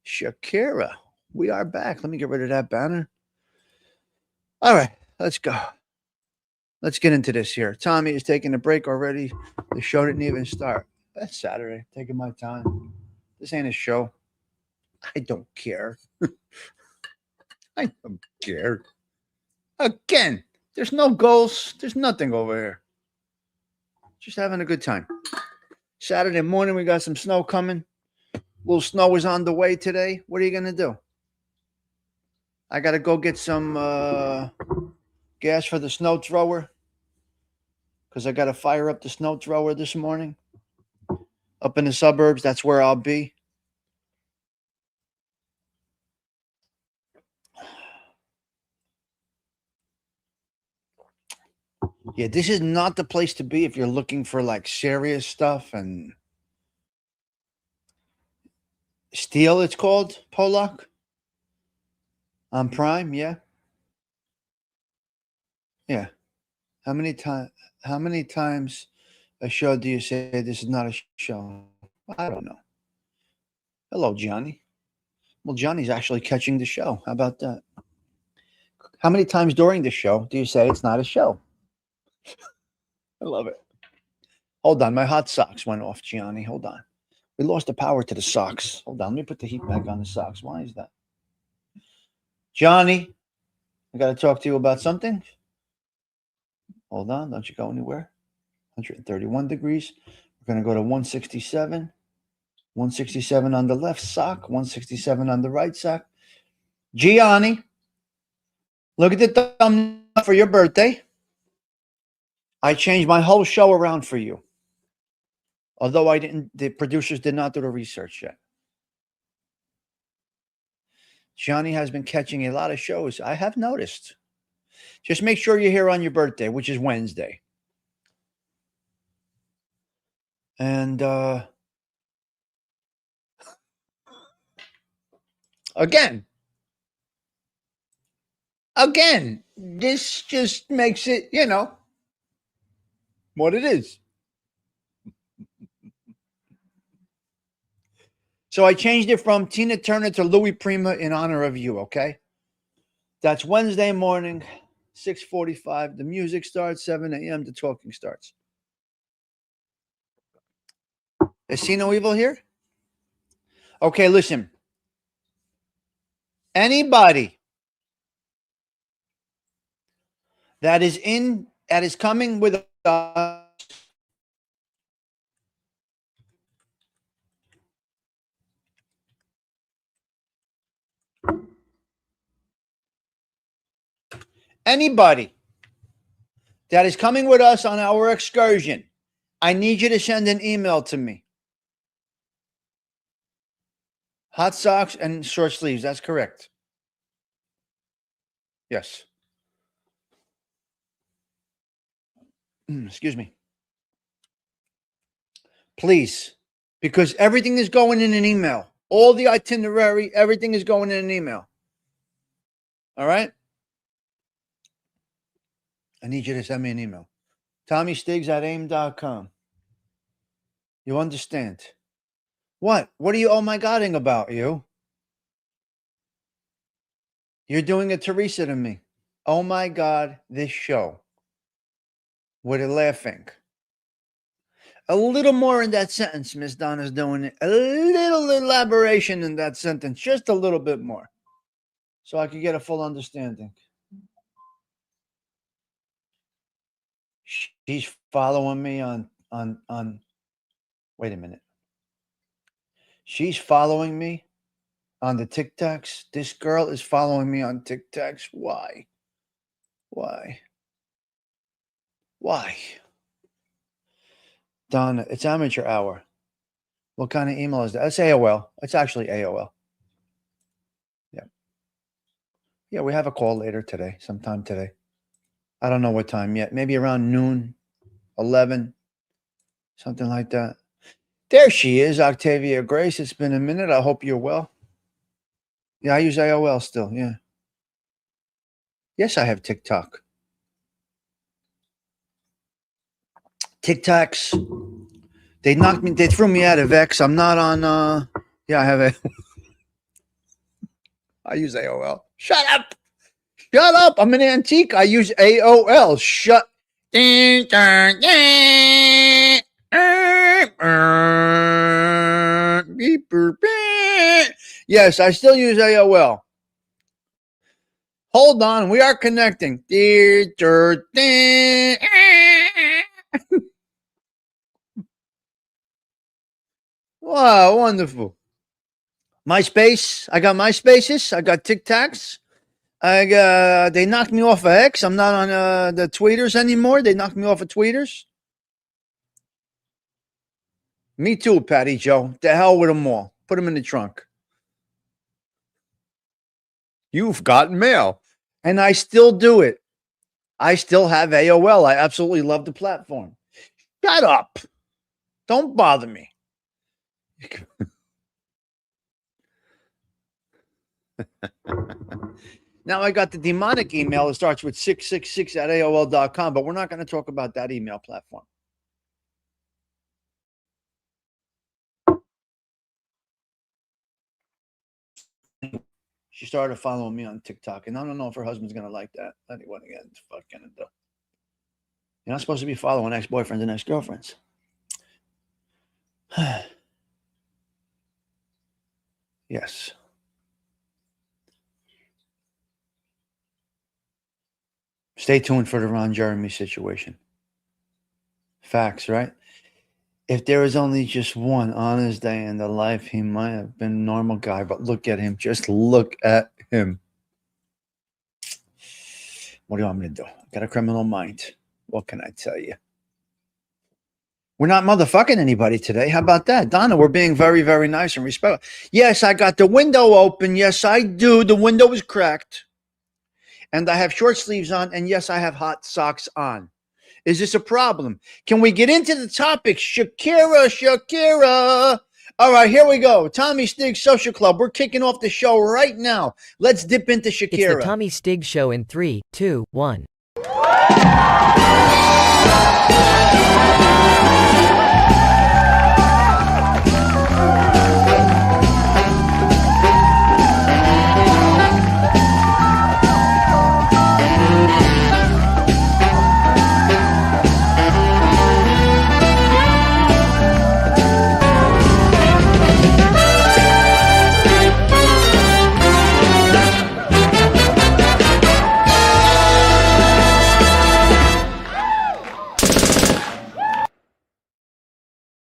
Shakira. We are back. Let me get rid of that banner. All right, let's go. Let's get into this here. Tommy is taking a break already. The show didn't even start. That's Saturday. Taking my time. This ain't a show. I don't care. I don't care. Again, there's no goals. There's nothing over here. Just having a good time. Saturday morning, we got some snow coming. A little snow is on the way today. What are you going to do? I got to go get some gas for the snow thrower because I got to fire up the snow thrower this morning. Up in the suburbs, that's where I'll be. Yeah, this is not the place to be if you're looking for like serious stuff and steel. It's called Polak on Prime. Yeah, yeah. How many times? How many times a show do you say this is not a show? I don't know. Hello, Johnny. Well, Johnny's actually catching the show. How about that? How many times during the show do you say it's not a show? I love it. Hold on, my hot socks went off, Gianni. Hold on. We lost the power to the socks. Hold on, let me put the heat back on the socks. Why is that? Johnny, I got to talk to you about something. Hold on, don't you go anywhere. 131 degrees. We're going to go to 167. 167 on the left sock, 167 on the right sock. Gianni, look at the thumbnail for your birthday. I changed my whole show around for you. Although the producers did not do the research yet. Johnny has been catching a lot of shows. I have noticed. Just make sure you're here on your birthday, which is Wednesday. And again, this just makes it, what it is. So I changed it from Tina Turner to Louis Prima in honor of you, okay? That's Wednesday morning, 6:45. The music starts, 7 a.m. The talking starts. Is See No Evil here? Okay, listen. Anybody that is coming with us, anybody that is coming with us on our excursion, I need you to send an email to me. Hot socks and short sleeves. That's correct. Yes. Excuse me. Please, because everything is going in an email. All the itinerary, everything is going in an email. All right? I need you to send me an email. TommyStigs@aim.com. You understand? What? What are you oh my godding about, you? You're doing a Teresa to me. Oh my God, this show. With a laughing. A little more in that sentence, Miss Donna's doing it. A little elaboration in that sentence. Just a little bit more. So I could get a full understanding. She's following me on wait a minute. She's following me on the TikToks. This girl is following me on TikToks. Why? Donna, it's amateur hour. What kind of email is that? It's AOL. It's actually AOL. Yeah. Yeah, we have a call later today, sometime today. I don't know what time yet. Maybe around noon, 11, something like that. There she is, Octavia Grace. It's been a minute. I hope you're well. Yeah, I use AOL still. Yeah. Yes, I have TikTok. TikToks. They knocked me. They threw me out of X. I'm not on. Yeah, I have a. I use AOL. Shut up. I'm an antique. I use AOL. Shut. Yes, I still use AOL. Hold on, we are connecting. Wow, wonderful. MySpace. I got MySpaces. I got TikToks. They knocked me off of X. I'm not on the tweeters anymore. They knocked me off of tweeters. Me too, Patty Joe. The hell with them all. Put them in the trunk. You've got mail. And I still do it. I still have AOL. I absolutely love the platform. Shut up. Don't bother me. Now I got the demonic email that starts with 666@AOL.com, but we're not going to talk about that email platform. She started following me on TikTok, and I don't know if her husband's going to like that. Anyone again, fucking do. You're not supposed to be following ex-boyfriends and ex-girlfriends. Yes. Stay tuned for the Ron Jeremy situation. Facts, right? If there was only just one honest day in the life, he might have been a normal guy, but look at him. Just look at him. What do you want me to do? I got a criminal mind. What can I tell you? We're not motherfucking anybody today. How about that? Donna, we're being very, very nice and respectful. Yes, I got the window open. Yes, I do. The window is cracked. And I have short sleeves on. And yes, I have hot socks on. Is this a problem? Can we get into the topic? Shakira. All right, here we go. Tommy Stigs Social Club. We're kicking off the show right now. Let's dip into Shakira. It's the Tommy Stigs Show in 3, 2, 1.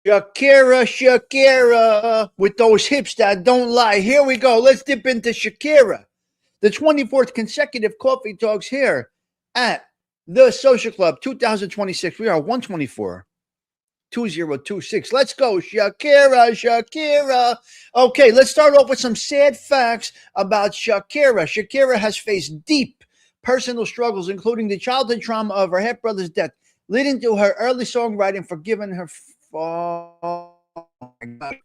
Shakira, Shakira, with those hips that don't lie. Here we go. Let's dip into Shakira. The 24th consecutive Coffee Talks here at the Social Club 2026. We are 124. 2026. Let's go, Shakira, Shakira. Okay, let's start off with some sad facts about Shakira. Shakira has faced deep personal struggles, including the childhood trauma of her half brother's death, leading to her early songwriting forgiving her. Oh, my God.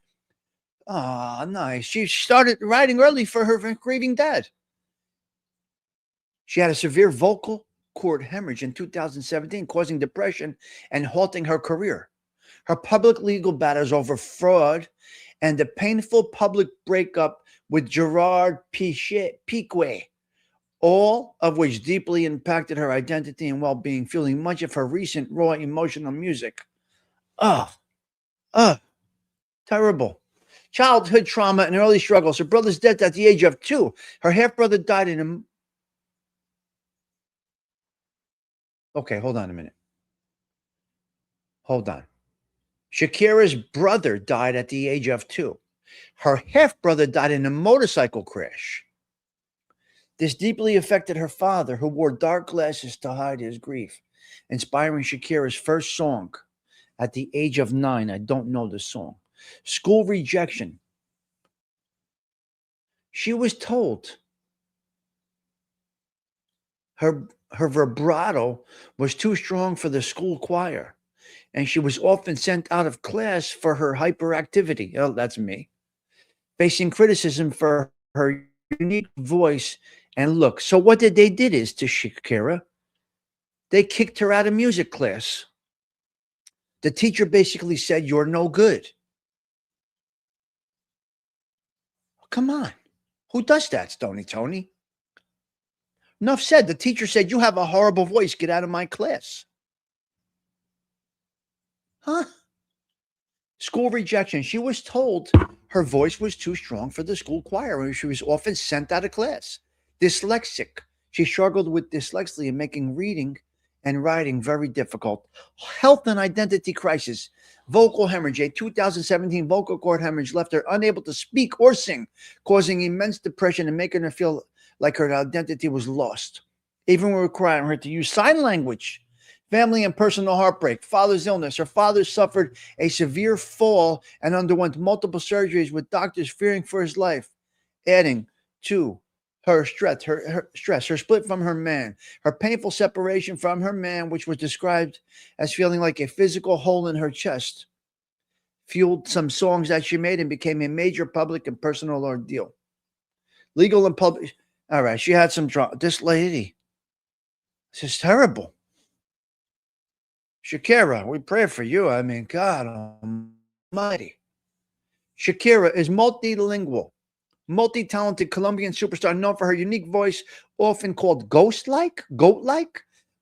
Oh, nice. She started writing early for her grieving dad. She had a severe vocal cord hemorrhage in 2017, causing depression and halting her career. Her public legal battles over fraud and the painful public breakup with Gerard Piqué, all of which deeply impacted her identity and well-being, fueling much of her recent raw emotional music. Terrible. Childhood trauma and early struggles. Her brother's death at the age of 2. Her half-brother died in a... Okay, hold on a minute. Hold on. Shakira's brother died at the age of 2. Her half-brother died in a motorcycle crash. This deeply affected her father, who wore dark glasses to hide his grief, inspiring Shakira's first song at the age of 9. I don't know the song. School rejection. She was told her vibrato was too strong for the school choir, and she was often sent out of class for her hyperactivity. Oh, that's me. Facing criticism for her unique voice and look. So what they did is to Shakira, they kicked her out of music class. The teacher basically said, "You're no good." Come on. Who does that, Stony Tony? Enough said. The teacher said, "You have a horrible voice. Get out of my class." Huh? School rejection. She was told her voice was too strong for the school choir, and she was often sent out of class. Dyslexic. She struggled with dyslexia, making reading and writing very difficult. Health and identity crisis. Vocal hemorrhage. A 2017 vocal cord hemorrhage left her unable to speak or sing, causing immense depression and making her feel like her identity was lost. Even requiring her to use sign language. Family and personal heartbreak. Father's illness. Her father suffered a severe fall and underwent multiple surgeries, with doctors fearing for his life, adding to her stress, her split from her man, her painful separation from her man, which was described as feeling like a physical hole in her chest, fueled some songs that she made and became a major public and personal ordeal. Legal and public. All right, she had some drama. This lady, this is terrible. Shakira, we pray for you. I mean, God almighty. Shakira is multilingual, multi-talented Colombian superstar known for her unique voice, often called goat-like,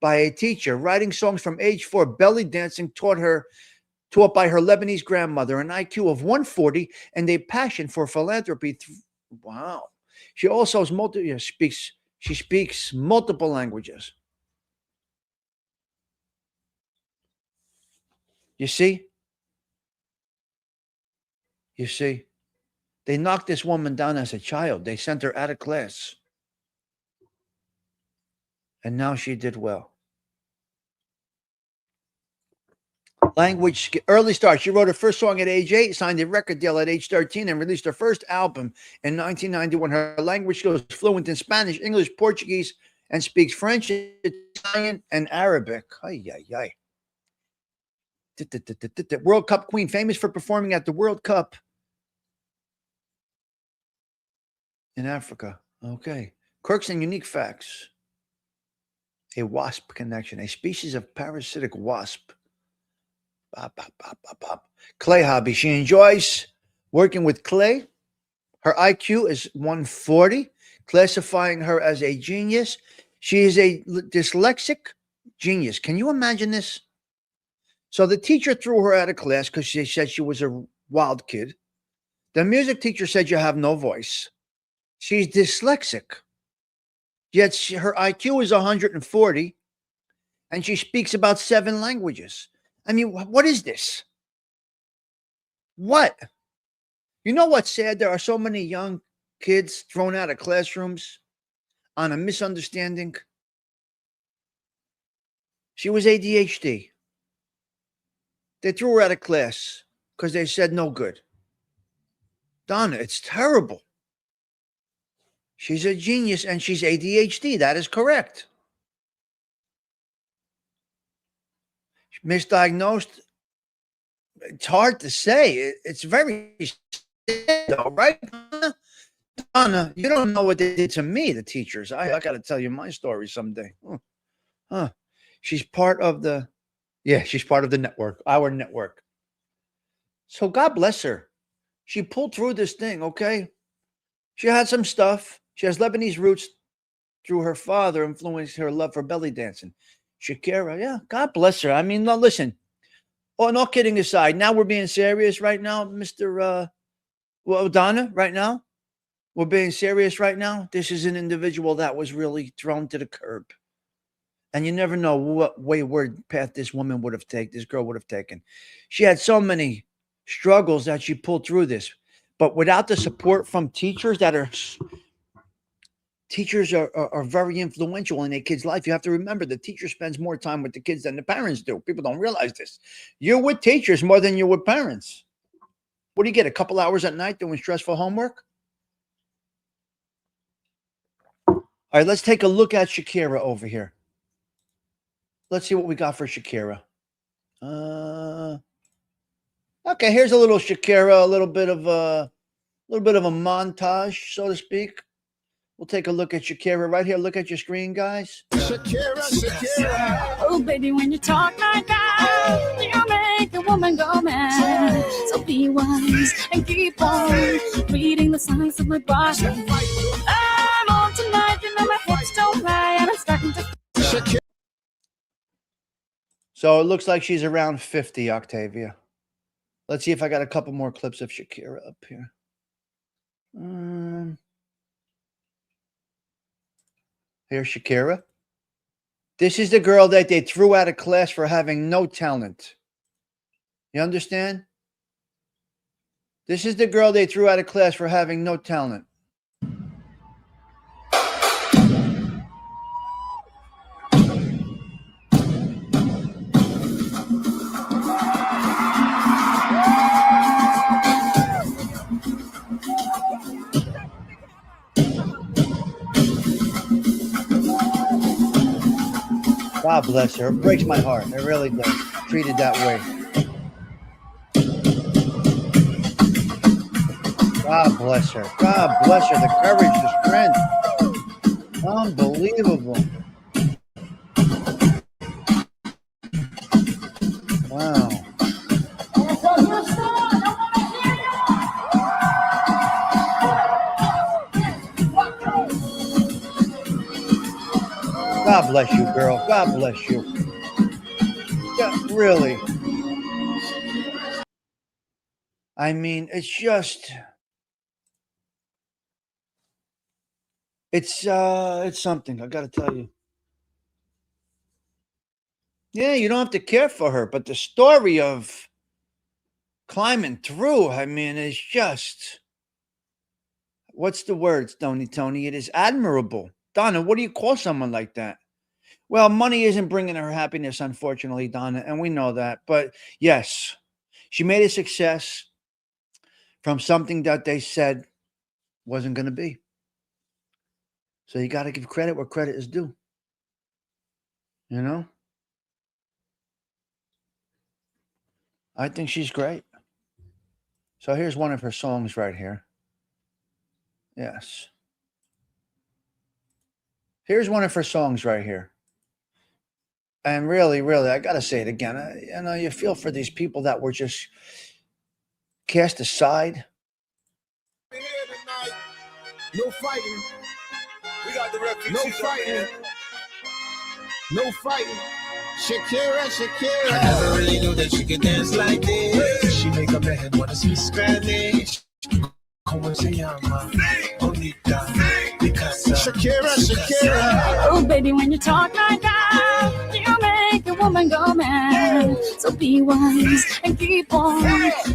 by a teacher. Writing songs from age 4, belly dancing taught by her Lebanese grandmother, an IQ of 140 and a passion for philanthropy. Wow. She also speaks multiple languages. You see? They knocked this woman down as a child. They sent her out of class. And now she did well. Language, early start. She wrote her first song at age 8, signed a record deal at age 13, and released her first album in 1991. Her language skills fluent in Spanish, English, Portuguese, and speaks French, Italian, and Arabic. Ay, ay, ay. World Cup queen, famous for performing at the World Cup in Africa. Okay. Quirks and unique facts. A wasp connection, a species of parasitic wasp. Bop, bop, bop, bop, bop. Clay hobby. She enjoys working with clay. Her IQ is 140, classifying her as a genius. She is a dyslexic genius. Can you imagine this? So the teacher threw her out of class because she said she was a wild kid. The music teacher said you have no voice. She's dyslexic. Yet her IQ is 140, and she speaks about 7 languages. I mean, what is this? What? You know what's sad? There are so many young kids thrown out of classrooms on a misunderstanding. She was ADHD. They threw her out of class because they said no good. Donna, it's terrible. She's a genius and she's ADHD. That is correct. Misdiagnosed. It's hard to say. It's very sad, though, right? Donna, you don't know what they did to me, the teachers. I got to tell you my story someday. She's part of the, she's part of the network, our network. So God bless her. She pulled through this thing, okay? She had some stuff. She has Lebanese roots through her father, influenced her love for belly dancing. Shakira, yeah, God bless her. I mean, no, listen. Oh, no kidding aside. Now we're being serious right now, Mr. Donna, right now. We're being serious right now. This is an individual that was really thrown to the curb. And you never know what wayward path this woman would have taken, this girl would have taken. She had so many struggles that she pulled through this. But without the support from teachers teachers are very influential in a kid's life. You have to remember the teacher spends more time with the kids than the parents do. People don't realize this. You're with teachers more than you're with parents. What do you get, a couple hours at night doing stressful homework? All right, let's take a look at Shakira over here. Let's see what we got for Shakira. Okay, here's a little Shakira, a little bit of a montage, so to speak. We'll take a look at Shakira right here. Look at your screen, guys. Shakira. Oh, baby, when you talk like that, you make a woman go mad. So be wise and keep on reading the signs of my body. I'm on tonight, you know my hips don't lie, and I'm starting to. Shakira. So it looks like she's around 50, Octavia. Let's see if I got a couple more clips of Shakira up here. Here's Shakira. This is the girl that they threw out of class for having no talent. You understand? This is the girl they threw out of class for having no talent. God bless her. It breaks my heart. It really does. Treated that way. God bless her. God bless her. The courage, the strength. Unbelievable. Wow. God bless you, girl. God bless you. Yeah, really. I mean, it's just... It's something, I gotta tell you. Yeah, you don't have to care for her, but the story of climbing through, I mean, is just... What's the words, Tony? It is admirable. Donna, what do you call someone like that? Well, money isn't bringing her happiness, unfortunately, Donna, and we know that. But yes, she made a success from something that they said wasn't going to be. So you got to give credit where credit is due. You know? I think she's great. So here's one of her songs right here. Yes. Here's one of her songs right here. And really, I got to say it again. You feel for these people that were just cast aside. Here tonight. No fighting. We got the refugees. No fighting. No fighting. Shakira. I never really knew that she could dance like this. She make a man wanna speak Spanish. Como se llama? Bonita. Shakira. Oh, baby, when you talk like that, you make a woman go mad. So be wise and keep on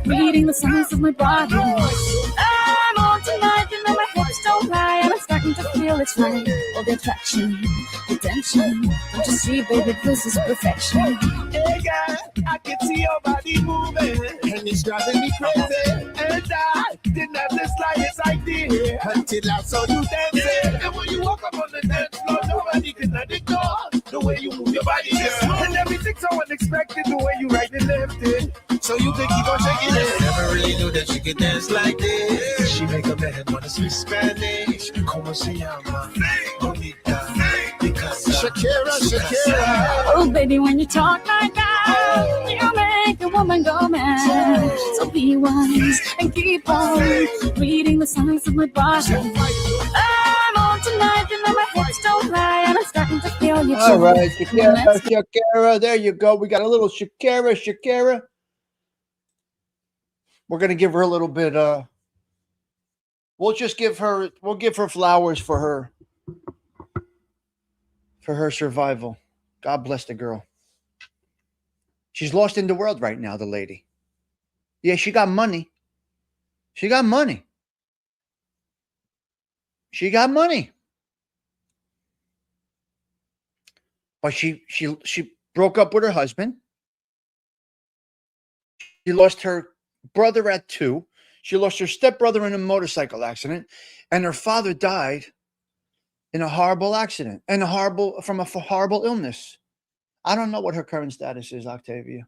reading the signs of my body. I'm on tonight, you know my hips don't lie, and I'm starting to feel it's right. All the attraction, the tension, don't you see, baby, this is perfection. Hey girl, I can see your body moving, and it's driving me crazy. And I didn't have the slightest idea until I saw you dancing. And when you walk up on the dance floor, nobody can ignore the way you move your body, girl. And everything's so unexpected, the way you right and left it, so you can keep on shaking it. Never really knew that she could dance like this. She make a man wanna speak Spanish. Como se llama? Bonita. Shakira. Oh, baby, when you talk like that, you make a woman go mad. So be wise and keep on reading the signs of my body. I'm on tonight, you know my hips don't lie, and I'm starting to feel you. All right, Shakira. There you go. We got a little Shakira. We're gonna give her a little bit. We'll give her flowers for her survival. God bless the girl. She's lost in the world right now, the lady. Yeah, she got money. But she broke up with her husband. She lost her brother at 2. She lost her stepbrother in a motorcycle accident, and her father died in a horrible accident and from a horrible illness. I don't know what her current status is, Octavia,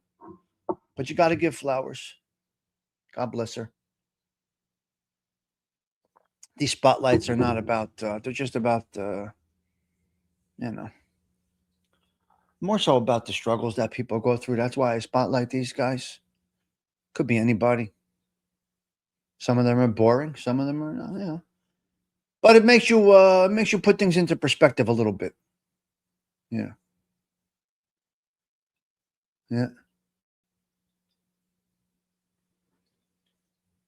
but you got to give flowers. God bless her. These spotlights are not about, they're just about, more so about the struggles that people go through. That's why I spotlight these guys. Could be anybody. Some of them are boring. Some of them are, but it makes you put things into perspective a little bit. Yeah. Yeah.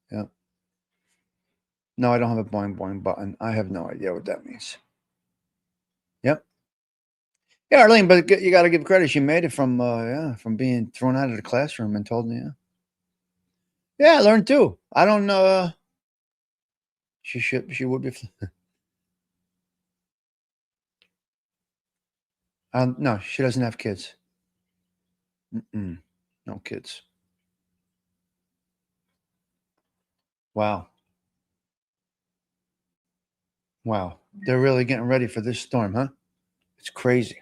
Yeah. No, I don't have a boing boing button. I have no idea what that means. Yep. Yeah, Arlene, but you got to give credit. She made it from being thrown out of the classroom and told me, yeah, I learned too. I don't know. She would be. No, she doesn't have kids. No kids. Wow. They're really getting ready for this storm, huh? It's crazy.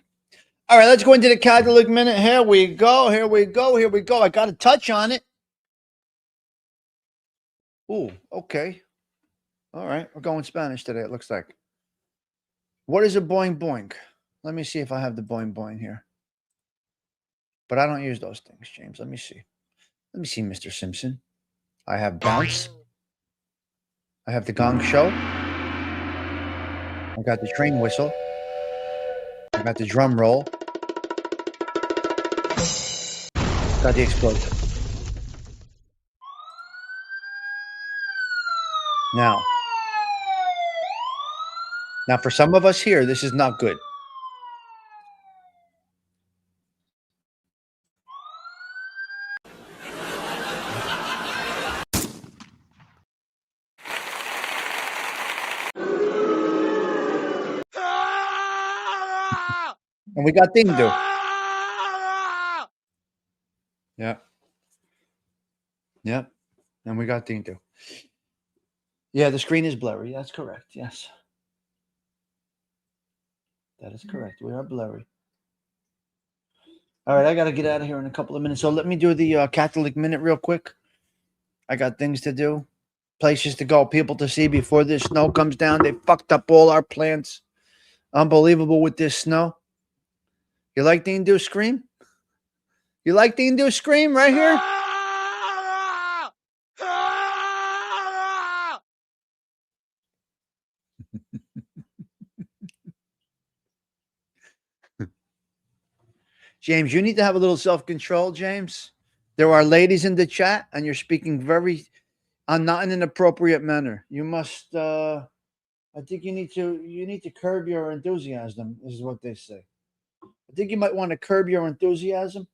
All right, let's go into the Catholic Minute. Here we go. I got to touch on it. Ooh, okay. All right, we're going Spanish today, it looks like. What is a boing boing? Let me see if I have the boing boing here. But I don't use those things, James. Let me see, Mr. Simpson. I have bounce. I have the gong show. I got the train whistle. I got the drum roll. Got the explosion. Now, for some of us here, this is not good. And we got thing do. Yeah. And we got thing do. Yeah, the screen is blurry. That's correct. Yes. That is correct. We are blurry. All right, I got to get out of here in a couple of minutes. So let me do the Catholic Minute real quick. I got things to do, places to go, people to see before this snow comes down. They fucked up all our plans. Unbelievable with this snow. You like the Hindu scream? You like the Hindu scream right here? James, you need to have a little self-control, James. There are ladies in the chat, and you're speaking not in an appropriate manner. You must, I think you need to curb your enthusiasm, is what they say. I think you might want to curb your enthusiasm.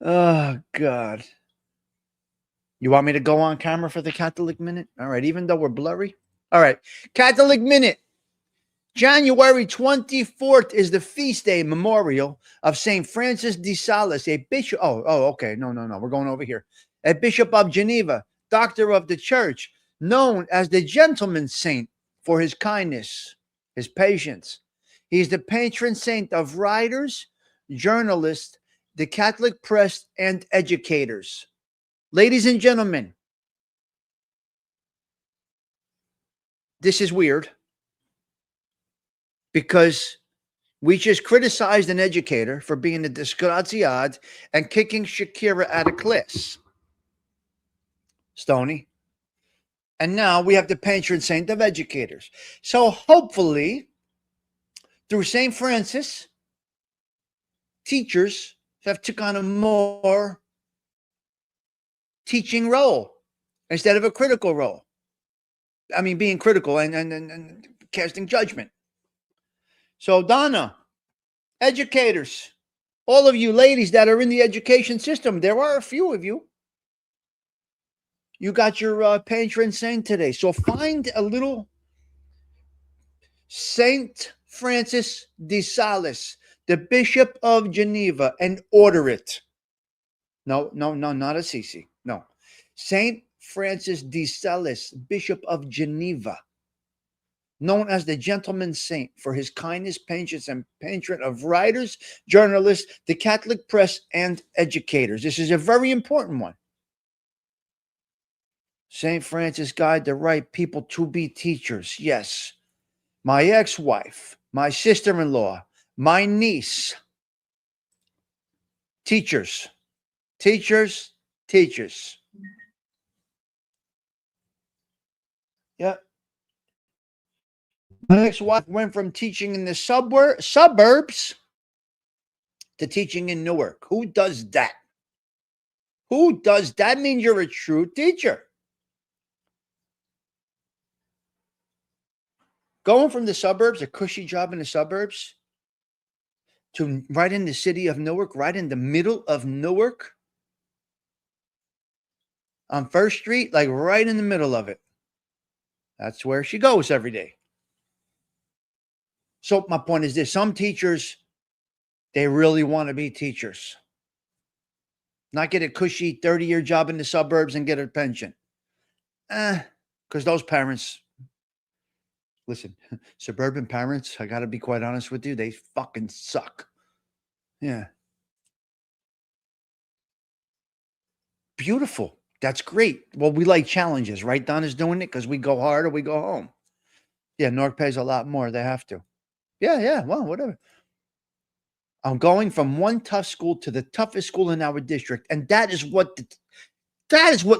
Oh, God. You want me to go on camera for the Catholic Minute? All right, even though we're blurry. All right, Catholic Minute. January 24th is the feast day memorial of St. Francis de Sales, a bishop. Okay. No. We're going over here. A bishop of Geneva, doctor of the church, known as the gentleman saint for his kindness, his patience. He's the patron saint of writers, journalists, the Catholic press, and educators. Ladies and gentlemen, this is weird because we just criticized an educator for being a disgraziad and kicking Shakira out of class. Stoney. And now we have the patron saint of educators. So hopefully, through St. Francis, teachers have took on a more teaching role instead of a critical role. I mean, being critical and casting judgment. So, Donna, educators, all of you ladies that are in the education system, there are a few of you. You got your patron saint today. So find a little Saint Francis de Sales, the Bishop of Geneva, and order it. No, not Assisi. No. Saint Francis de Sales, Bishop of Geneva, known as the gentleman saint for his kindness, patience, and patron of writers, journalists, the Catholic press, and educators. This is a very important one. St. Francis guide the right people to be teachers. Yes. My ex-wife, my sister-in-law, my niece. Teachers. Teachers. Yeah. My ex-wife went from teaching in the suburbs to teaching in Newark. Who does that? Who does that? Means you're a true teacher. Going from the suburbs, a cushy job in the suburbs, to right in the city of Newark, right in the middle of Newark, on First Street, like right in the middle of it. That's where she goes every day. So my point is this: some teachers, they really want to be teachers, not get a cushy 30-year job in the suburbs and get a pension. Because those parents, listen, suburban parents, I got to be quite honest with you, they fucking suck. Yeah. Beautiful. That's great. Well, we like challenges, right? Donna's doing it because we go hard or we go home. Yeah, Newark pays a lot more. They have to. Yeah. Well, whatever. I'm going from one tough school to the toughest school in our district. And that is what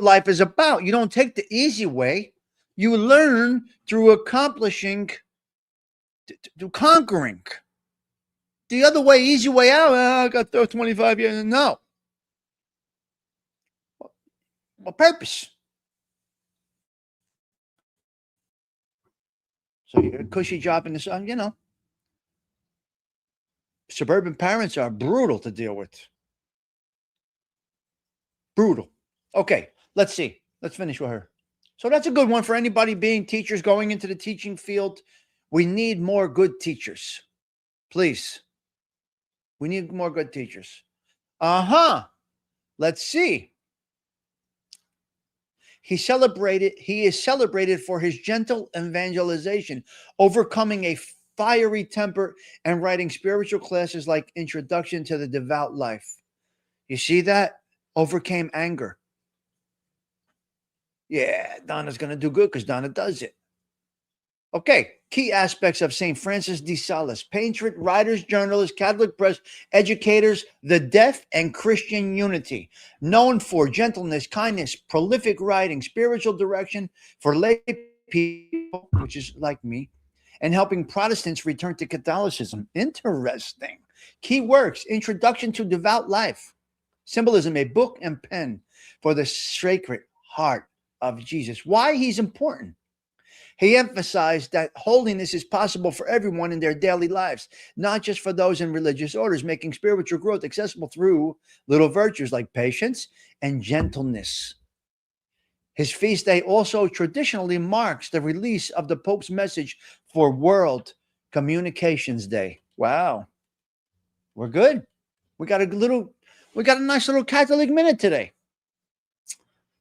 life is about. You don't take the easy way. You learn through accomplishing, through conquering. The other way, easy way out, I got 25 years. No. What purpose? So you're a cushy job in the sun, suburban parents are brutal to deal with. Brutal. Okay, let's see. Let's finish with her. So that's a good one for anybody being teachers, going into the teaching field. We need more good teachers. Please. We need more good teachers. Let's see. He is celebrated for his gentle evangelization, overcoming a fiery temper and writing spiritual classes like Introduction to the Devout Life. You see that? Overcame anger. Yeah, Donna's going to do good because Donna does it. Okay, key aspects of St. Francis de Sales: patron, writers, journalists, Catholic press, educators, the deaf, and Christian unity. Known for gentleness, kindness, prolific writing, spiritual direction for lay people, which is like me, and helping Protestants return to Catholicism. Interesting. Key works: Introduction to Devout Life, Symbolism, a book and pen for the Sacred Heart of Jesus. Why he's important? He emphasized that holiness is possible for everyone in their daily lives, not just for those in religious orders, making spiritual growth accessible through little virtues like patience and gentleness. His feast day also traditionally marks the release of the Pope's message for World Communications Day. Wow, we're good. We got a nice little Catholic minute today.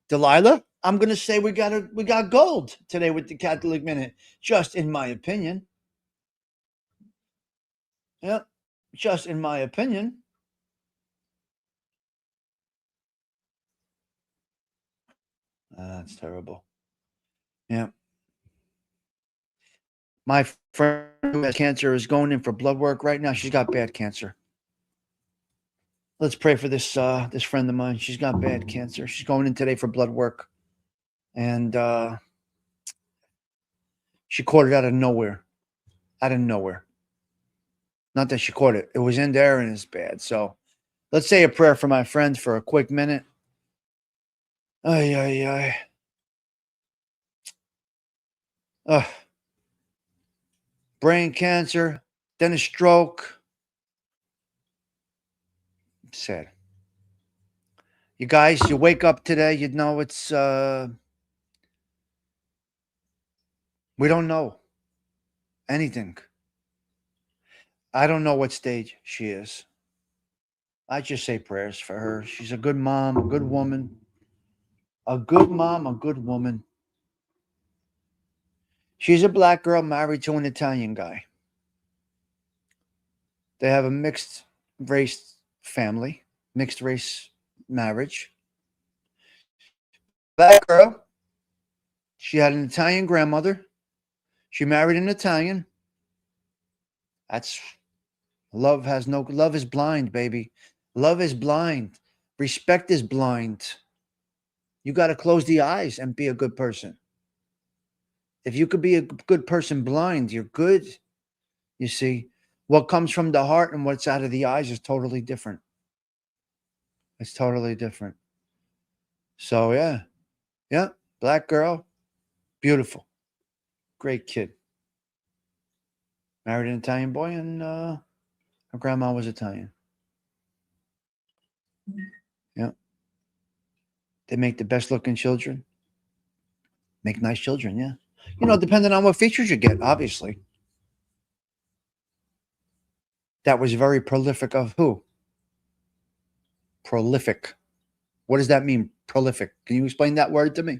Delilah, I'm gonna say we got gold today with the Catholic minute, just in my opinion. Yeah, just in my opinion. That's terrible. Yeah. My friend who has cancer is going in for blood work right now. She's got bad cancer. Let's pray for this friend of mine. She's got bad cancer. She's going in today for blood work. And she caught it out of nowhere. Out of nowhere. Not that she caught it. It was in there and it's bad. So let's say a prayer for my friend for a quick minute. Ay, ay, ay. Brain cancer, then a stroke. Sad. You guys, you wake up today, you know it's we don't know anything. I don't know what stage she is. I just say prayers for her. She's a good mom, a good woman. A good mom, a good woman. She's a black girl married to an Italian guy. They have a mixed race family, mixed race marriage. Black girl. She had an Italian grandmother. She married an Italian. That's love is blind, baby. Love is blind. Respect is blind. You got to close the eyes and be a good person. If you could be a good person blind, you're good. You see, what comes from the heart and what's out of the eyes is totally different. It's totally different. So, yeah, black girl, beautiful, great kid. Married an Italian boy, and her grandma was Italian. Yeah. They make the best looking children. Make nice children, yeah. Depending on what features you get, obviously. That was very prolific of who? Prolific. What does that mean, prolific? Can you explain that word to me?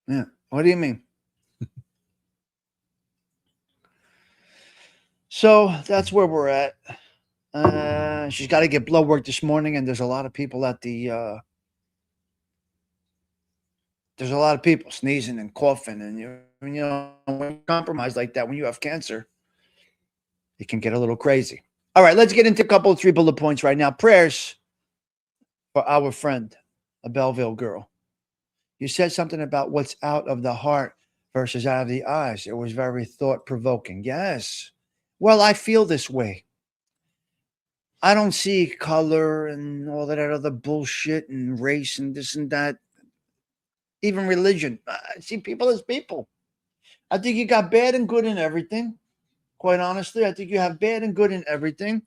Yeah. What do you mean? So that's where we're at. She's got to get blood work this morning, and there's a lot of people at the there's a lot of people sneezing and coughing, and when you're compromised like that, when you have cancer, it can get a little crazy. All right, let's get into a couple of 3 bullet points right now. Prayers for our friend, a Belleville girl. You said something about what's out of the heart versus out of the eyes. It was very thought-provoking. Yes. Well, I feel this way. I don't see color and all that other bullshit and race and this and that. Even religion. I see people as people. I think you got bad and good in everything. Quite honestly, I think you have bad and good in everything.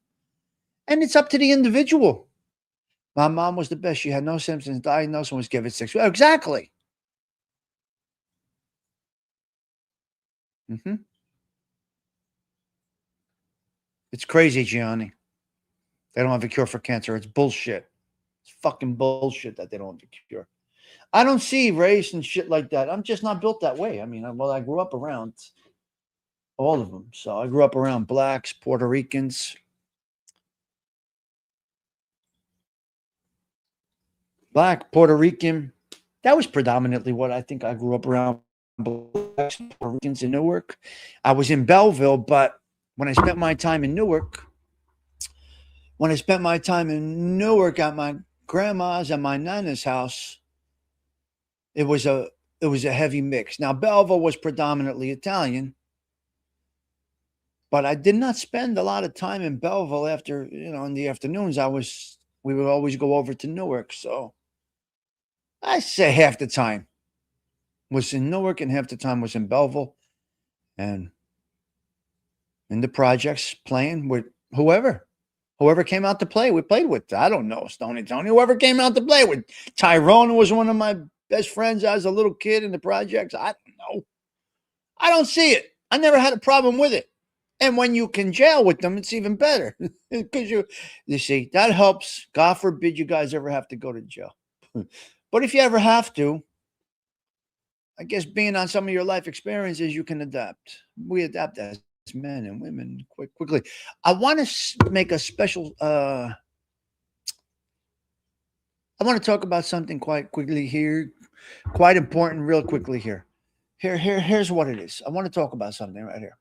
And it's up to the individual. My mom was the best. She had no symptoms, diagnosed, and was given 6. Well, exactly. It's crazy, Gianni. They don't have a cure for cancer. It's bullshit. It's fucking bullshit that they don't have a cure. I don't see race and shit like that. I'm just not built that way. I mean, I grew up around all of them. So I grew up around blacks, Puerto Ricans. Black, Puerto Rican. That was predominantly what I think I grew up around. Blacks, Puerto Ricans in Newark. I was in Belleville, but when I spent my time in Newark, at my grandma's and my nana's house, it was a heavy mix. Now, Belleville was predominantly Italian, but I did not spend a lot of time in Belleville after, in the afternoons. We would always go over to Newark. So I say half the time was in Newark and half the time was in Belleville and in the projects playing with whoever. Whoever came out to play, we played with. I don't know, Stony Tony. Whoever came out to play with. Tyrone was one of my best friends as a little kid in the projects. I don't know. I don't see it. I never had a problem with it. And when you can jail with them, it's even better. Because you see, that helps. God forbid you guys ever have to go to jail. But if you ever have to, I guess being on some of your life experiences, you can adapt. We adapt as men and women quickly. I want to make a special. I want to talk about something quite quickly here, quite important, real quickly here. Here's what it is. I want to talk about something right here.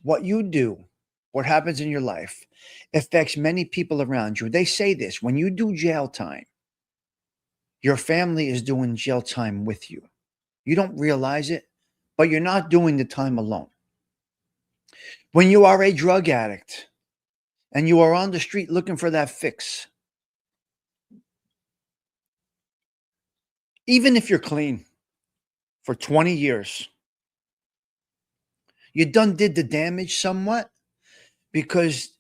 What you do, what happens in your life, affects many people around you. They say this: when you do jail time, your family is doing jail time with you. You don't realize it, but you're not doing the time alone. When you are a drug addict and you are on the street looking for that fix, even if you're clean for 20 years, you done did the damage somewhat because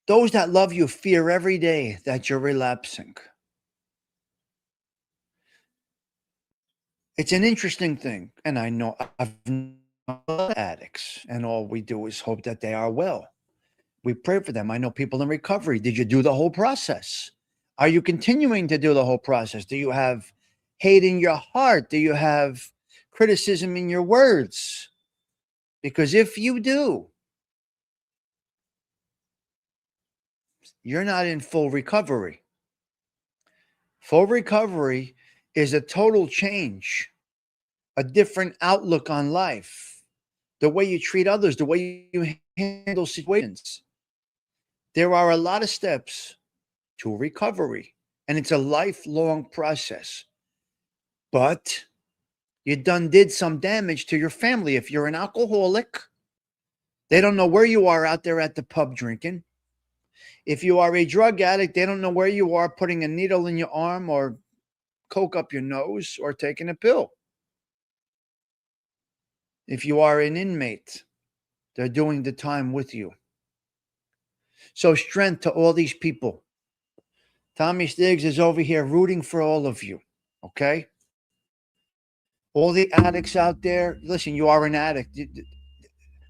those that love you fear every day that you're relapsing. It's an interesting thing. And I know I've known addicts, and all we do is hope that they are well. We pray for them. I know people in recovery. Did you do the whole process? Are you continuing to do the whole process? Do you have hate in your heart? Do you have criticism in your words? Because if you do, you're not in full recovery. Full recovery is a total change, a different outlook on life, the way you treat others, the way you handle situations. There are a lot of steps to recovery, and it's a lifelong process. But you done did some damage to your family. If you're an alcoholic, they don't know where you are out there at the pub drinking. If you are a drug addict, they don't know where you are putting a needle in your arm or coke up your nose or taking a pill. If you are an inmate, they're doing the time with you. So strength to all these people. Tommy Stigs is over here rooting for all of you. Okay? All the addicts out there, listen, you are an addict.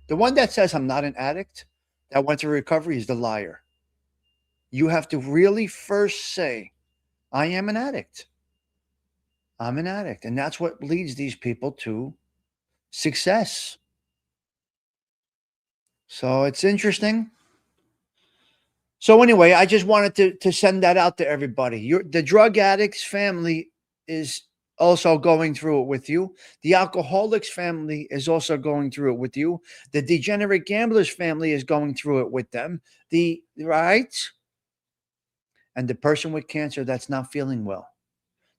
The one that says I'm not an addict, that went to recovery, is the liar. You have to really first say, I am an addict. I'm an addict. And that's what leads these people to success. So it's interesting. So anyway, I just wanted to send that out to everybody. The drug addict's family is also going through it with you. The alcoholic's family is also going through it with you. The degenerate gambler's family is going through it with them. Right? And the person with cancer that's not feeling well,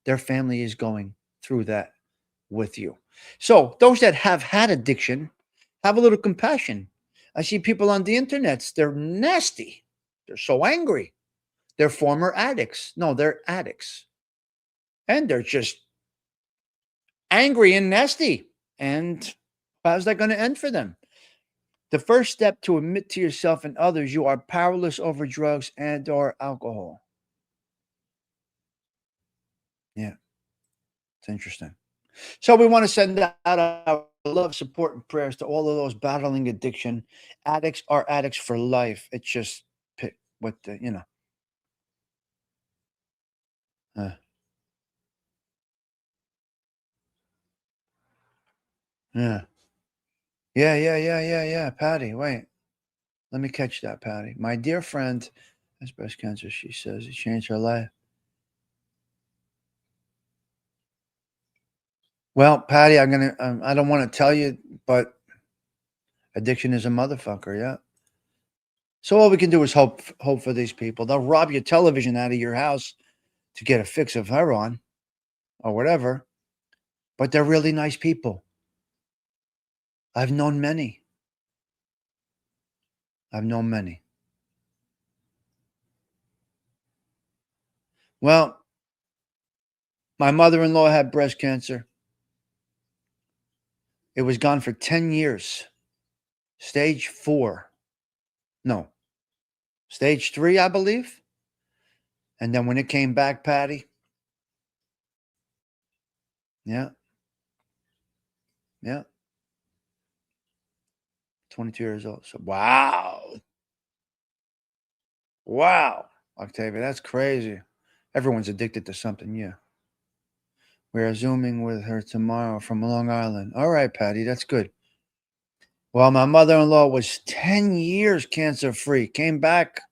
their family is going through that with you. So those that have had addiction, have a little compassion. I see people on the internet, they're nasty. They're so angry. They're former addicts. No, they're addicts. And they're just angry and nasty. And how's that going to end for them? The first step to admit to yourself and others you are powerless over drugs and or alcohol. Yeah, it's interesting. So we want to send out our love, support, and prayers to all of those battling addiction. Addicts are addicts for life. It's just pick what the, Uh, yeah. Yeah. Patty, wait. Let me catch that, Patty. My dear friend has breast cancer. She says it changed her life. Well, Patty, I don't want to tell you, but addiction is a motherfucker. Yeah. So all we can do is hope for these people. They'll rob your television out of your house to get a fix of heroin or whatever, but they're really nice people. I've known many. Well, my mother-in-law had breast cancer. It was gone for 10 years. Stage 4. No. Stage 3, I believe. And then when it came back, Patty. Yeah. Yeah. 22 years old. So, wow. Wow. Octavia, that's crazy. Everyone's addicted to something, yeah. We're Zooming with her tomorrow from Long Island. All right, Patty, that's good. Well, my mother-in-law was 10 years cancer-free, came back,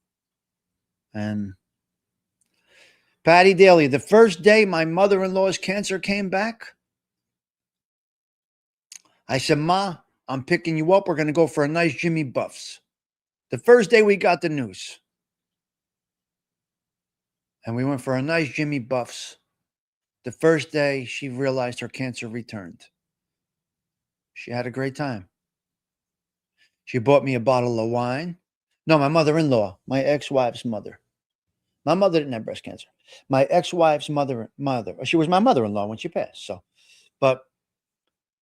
and Patty Daly, the first day my mother-in-law's cancer came back, I said, Ma, I'm picking you up. We're going to go for a nice Jimmy Buffs. The first day we got the news. And we went for a nice Jimmy Buffs. The first day she realized her cancer returned. She had a great time. She bought me a bottle of wine. No, my mother-in-law, my ex-wife's mother. My mother didn't have breast cancer. My ex-wife's mother. She was my mother-in-law when she passed. So, but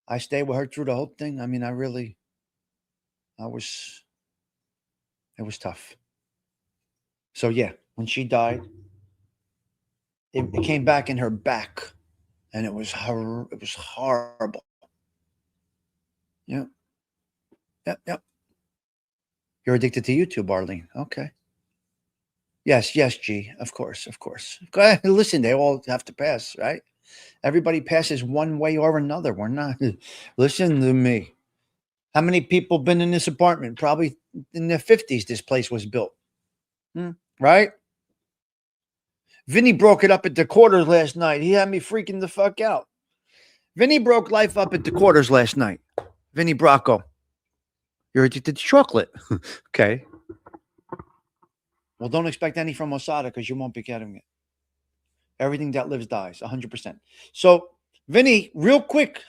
I stayed with her through the whole thing. I mean, it was tough. So yeah, when she died, it came back in her back, and it was horrible. Yeah. Yep. You're addicted to YouTube, Arlene. Okay. Yes, G. Of course. Go ahead. Listen, they all have to pass, right? Everybody passes one way or another. We're not. Listen to me. How many people been in this apartment? Probably in their 50s this place was built. Right? Vinny broke it up at the quarters last night. He had me freaking the fuck out. Vinny broke life up at the quarters last night. Vinny Bracco. You're addicted to chocolate. Okay. Well, don't expect any from Osada because you won't be getting it. Everything that lives dies, 100%. So, Vinny, real quick,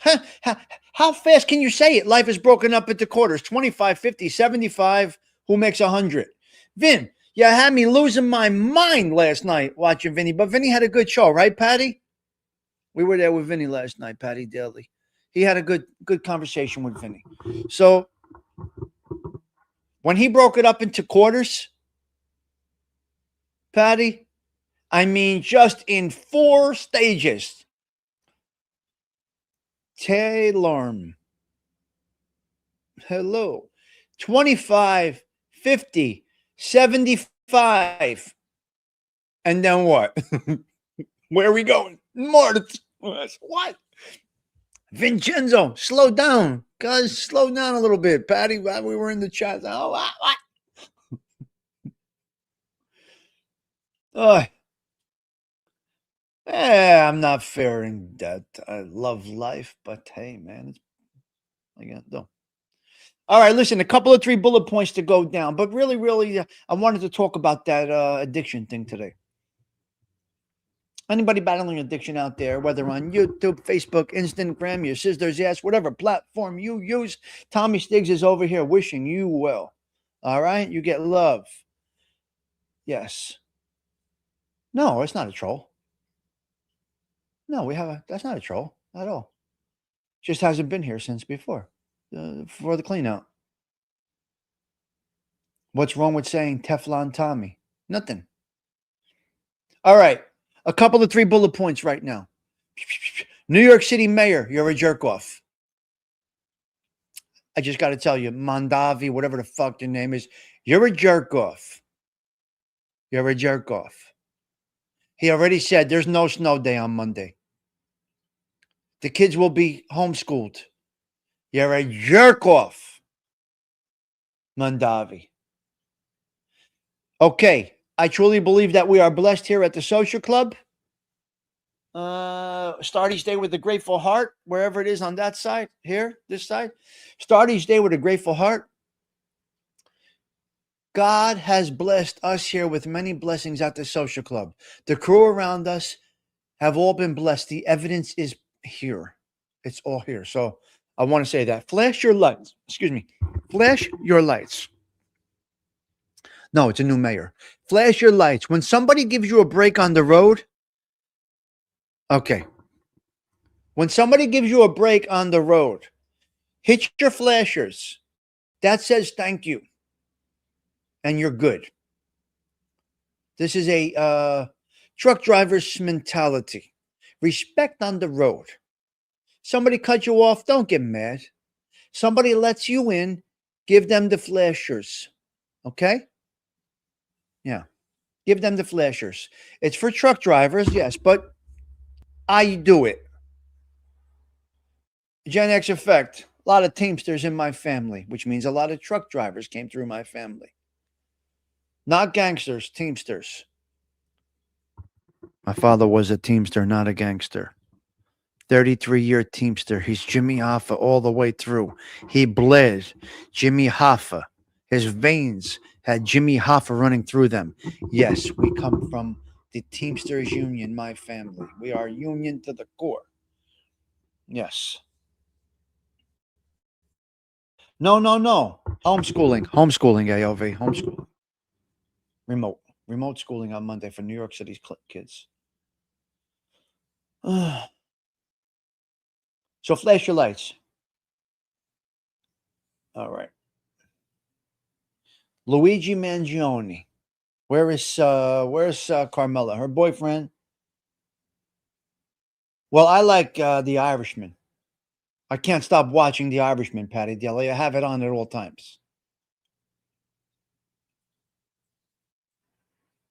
how fast can you say it? Life is broken up into quarters, 25, 50, 75. Who makes 100? Vin, you had me losing my mind last night watching Vinny, but Vinny had a good show, right, Patty? We were there with Vinny last night, Patty Daly. He had a good conversation with Vinny. So, when he broke it up into quarters, Patty, I mean, just in 4 stages. Taylor. Hello. 25, 50, 75. And then what? Where are we going? More. What? Vincenzo, slow down. Guys, slow down a little bit. Patty, we were in the chat. Oh, what? Oh. I'm not fearing that. I love life, but hey, man, I got no. All right, listen, a couple of 3 bullet points to go down, but really, I wanted to talk about that addiction thing today. Anybody battling addiction out there, whether on YouTube, Facebook, Instagram, your sister's ass, whatever platform you use, Tommy Stigs is over here wishing you well. All right, you get love. Yes. No, it's not a troll. No, that's not a troll at all. Just hasn't been here since before the clean out. What's wrong with saying Teflon Tommy? Nothing. All right. A couple of 3 bullet points right now. New York City mayor, you're a jerk off. I just got to tell you, Mondavi, whatever the fuck your name is, you're a jerk off. You're a jerk off. He already said there's no snow day on Monday. The kids will be homeschooled. You're a jerk off, Mondavi. Okay, I truly believe that we are blessed here at the Social Club. Start each day with a grateful heart, wherever it is on that side, here, this side. Start each day with a grateful heart. God has blessed us here with many blessings at the Social Club. The crew around us have all been blessed. The evidence is here. It's all here. So I want to say that. Flash your lights. Excuse me. Flash your lights. No, it's a new mayor. Flash your lights. When somebody gives you a break on the road, Okay. When somebody gives you a break on the road, hit your flashers. That says thank you. And you're good. This is a truck driver's mentality. Respect on the road. Somebody cut you off, don't get mad. Somebody lets you in, give them the flashers. Okay? Yeah. Give them the flashers. It's for truck drivers, yes, but I do it. Gen X effect. A lot of Teamsters in my family, which means a lot of truck drivers came through my family. Not gangsters, Teamsters. My father was a Teamster, not a gangster. 33-year Teamster. He's Jimmy Hoffa all the way through. He bled Jimmy Hoffa. His veins had Jimmy Hoffa running through them. Yes, we come from the Teamsters Union, my family. We are union to the core. Yes. No. Homeschooling, AOV, homeschooling. Remote schooling on Monday for New York City's kids. So flash your lights. All right. Luigi Mangione. Where's Carmela? Her boyfriend? Well, I like The Irishman. I can't stop watching The Irishman, Patty Daly. I have it on at all times.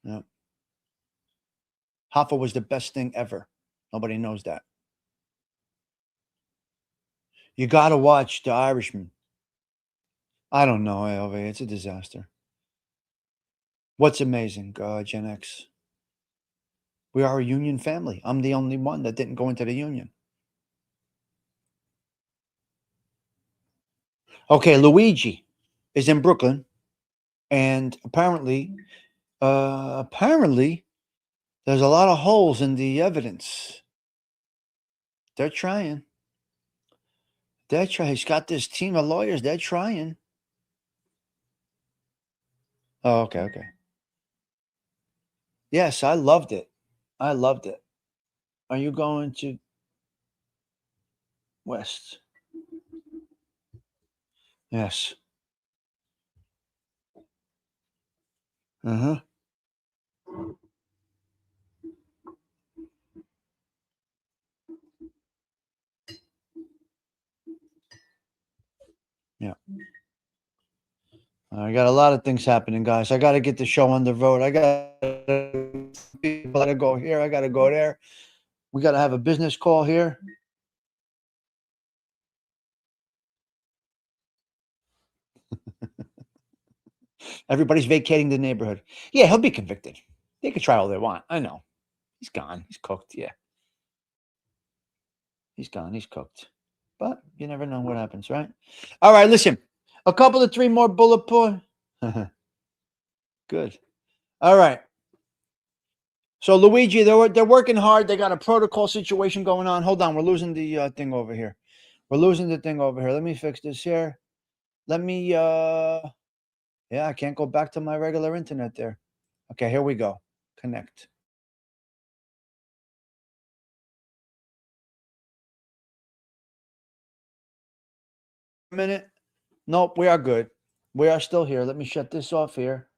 Yeah. Hoffa was the best thing ever. Nobody knows that. You got to watch The Irishman. I don't know, AOV. It's a disaster. What's amazing, Gen X? We are a union family. I'm the only one that didn't go into the union. Okay, Luigi is in Brooklyn, and apparently, there's a lot of holes in the evidence. They're trying. He's got this team of lawyers. They're trying. Oh, okay. Yes, I loved it. Are you going to West? Yes. Uh-huh. Yeah. I got a lot of things happening, guys. I got to get the show on the road. I got to go here. I got to go there. We got to have a business call here. Everybody's vacating the neighborhood. Yeah, he'll be convicted. They can try all they want. I know. He's gone. He's cooked. Yeah. He's gone. He's cooked. But you never know what happens, right? All right, listen. A couple of 3 more bullet points. Good. All right. So Luigi, they're working hard. They got a protocol situation going on. Hold on, we're losing the thing over here. We're losing the thing over here. Let me fix this here. Let me yeah, I can't go back to my regular internet there. Okay, here we go. Connect. A minute. Nope, we are good. We are still here. Let me shut this off here.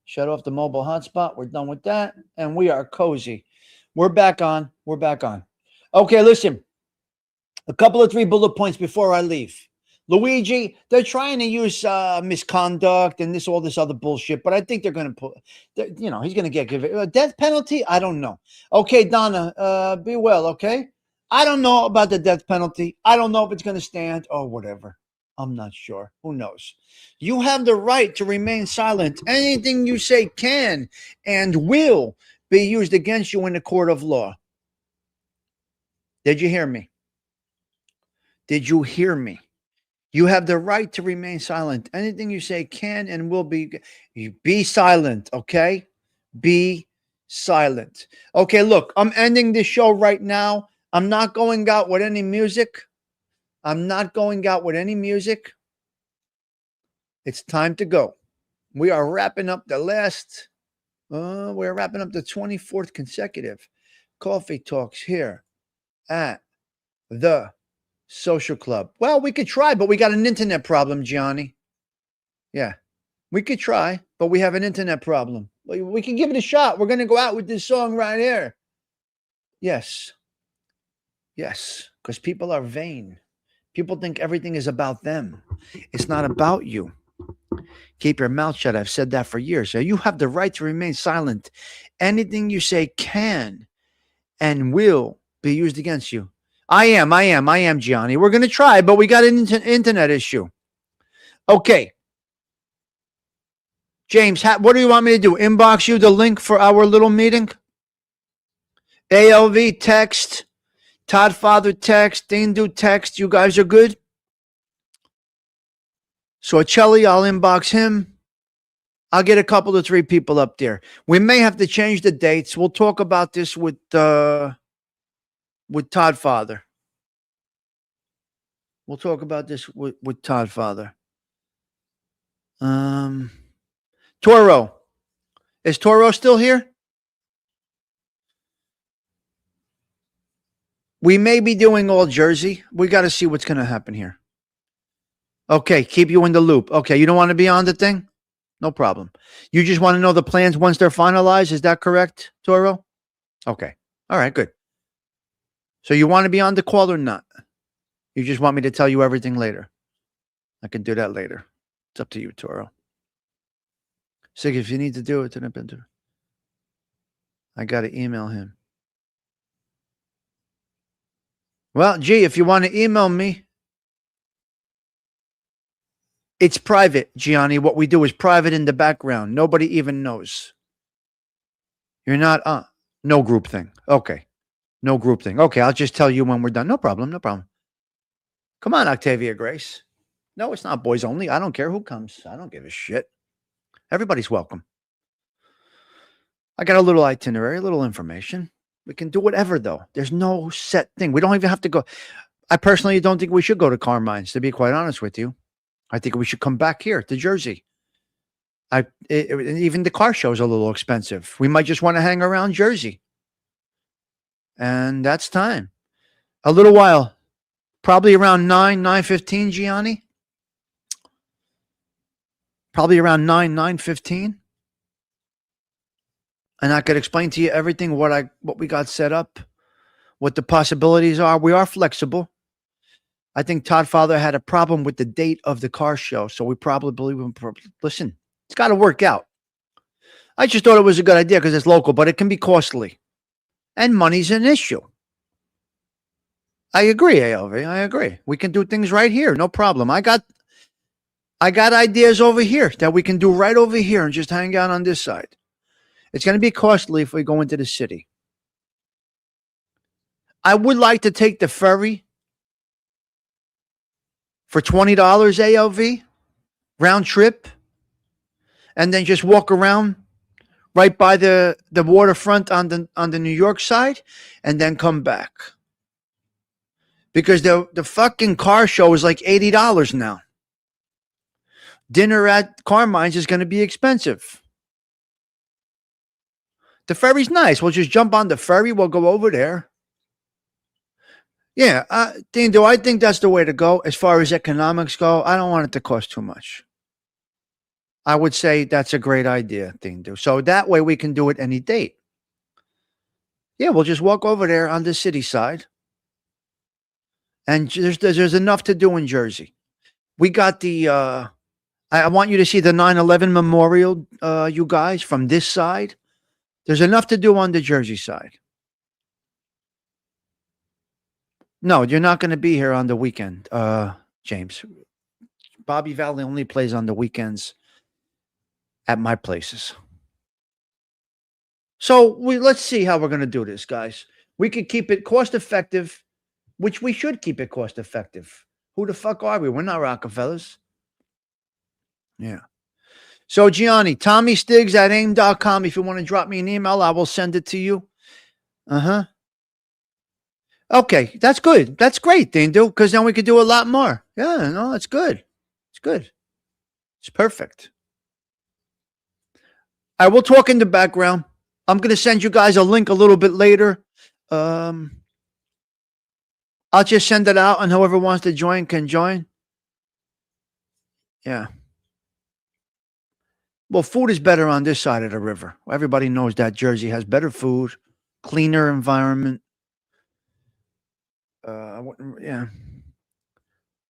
Shut off the mobile hotspot. We're done with that. And we are cozy. We're back on. Okay, listen. A couple of 3 bullet points before I leave. Luigi, they're trying to use misconduct and all this other bullshit, but I think they're going to put, he's going to get a death penalty. I don't know. Okay, Donna, be well, okay? I don't know about the death penalty. I don't know if it's going to stand or whatever. I'm not sure. Who knows? You have the right to remain silent. Anything you say can and will be used against you in the court of law. Did you hear me? Did you hear me? You have the right to remain silent. Anything you say can and will be silent, okay? Be silent. Okay, look, I'm ending this show right now. I'm not going out with any music. It's time to go. We are wrapping up the last We're wrapping up the 24th consecutive coffee talks here at the Social Club. Well, we could try, but we got an internet problem, Gianni. Yeah, we could try, but we have an internet problem. We can give it a shot. We're going to go out with this song right here. Yes. Yes, because people are vain. People think everything is about them. It's not about you. Keep your mouth shut. I've said that for years. So you have the right to remain silent. Anything you say can and will be used against you. I am, Gianni. We're going to try, but we got an internet issue. Okay. James, what do you want me to do? Inbox you the link for our little meeting? ALV text, Todd Father text, Dindu text. You guys are good? So Chelly, I'll inbox him. I'll get a couple of 3 people up there. We may have to change the dates. We'll talk about this with Todd Father. We'll talk about this with Todd Father. Toro. Is Toro still here? We may be doing all Jersey. We got to see what's going to happen here. Okay, keep you in the loop. Okay, you don't want to be on the thing? No problem. You just want to know the plans once they're finalized. Is that correct, Toro? Okay. All right, good. So you want to be on the call or not? You just want me to tell you everything later? I can do that later. It's up to you, Toro. Sig, if you need to do it, then I got to email him. Well, gee, if you want to email me, it's private, Gianni. What we do is private in the background. Nobody even knows. You're not no group thing. Okay. No group thing. Okay, I'll just tell you when we're done. No problem. No problem. Come on, Octavia Grace. No, it's not boys only. I don't care who comes. I don't give a shit. Everybody's welcome. I got a little itinerary, a little information. We can do whatever, though. There's no set thing. We don't even have to go. I personally don't think we should go to Carmine's, to be quite honest with you. I think we should come back here to Jersey. Even the car show is a little expensive. We might just want to hang around Jersey. And that's time. A little while. Probably around 9:15, Gianni. Probably around 9:15. And I could explain to you everything, what we got set up, what the possibilities are. We are flexible. I think Todd Father had a problem with the date of the car show, so we probably listen. It's got to work out. I just thought it was a good idea because it's local, but it can be costly, and money's an issue. I agree, ALV. I agree. We can do things right here, no problem. I got ideas over here that we can do right over here and just hang out on this side. It's going to be costly if we go into the city. I would like to take the ferry for $20 ALV, round trip, and then just walk around right by the waterfront on the New York side, and then come back. Because the fucking car show is like $80 now. Dinner at Carmine's is going to be expensive. The ferry's nice. We'll just jump on the ferry. We'll go over there. Yeah, Dean, do I think that's the way to go as far as economics go? I don't want it to cost too much. I would say that's a great idea, Dean. So that way we can do it any date. Yeah, we'll just walk over there on the city side. And there's enough to do in Jersey. We got the, I want you to see the 9/11 memorial, you guys, from this side. There's enough to do on the Jersey side. No, you're not going to be here on the weekend, James. Bobby Valley only plays on the weekends at my places. So let's see how we're going to do this, guys. We could keep it cost effective, which we should keep it cost effective. Who the fuck are we? We're not Rockefellers. Yeah. So, Gianni, Tommy Stigs at AIM.com. If you want to drop me an email, I will send it to you. Uh-huh. Okay, that's good. That's great, Dindu, because then we could do a lot more. Yeah, no, that's good. It's good. It's perfect. All right, we'll talk in the background. I'm going to send you guys a link a little bit later. I'll just send it out, and whoever wants to join can join. Yeah. Well, food is better on this side of the river. Everybody knows that Jersey has better food, cleaner environment. Yeah.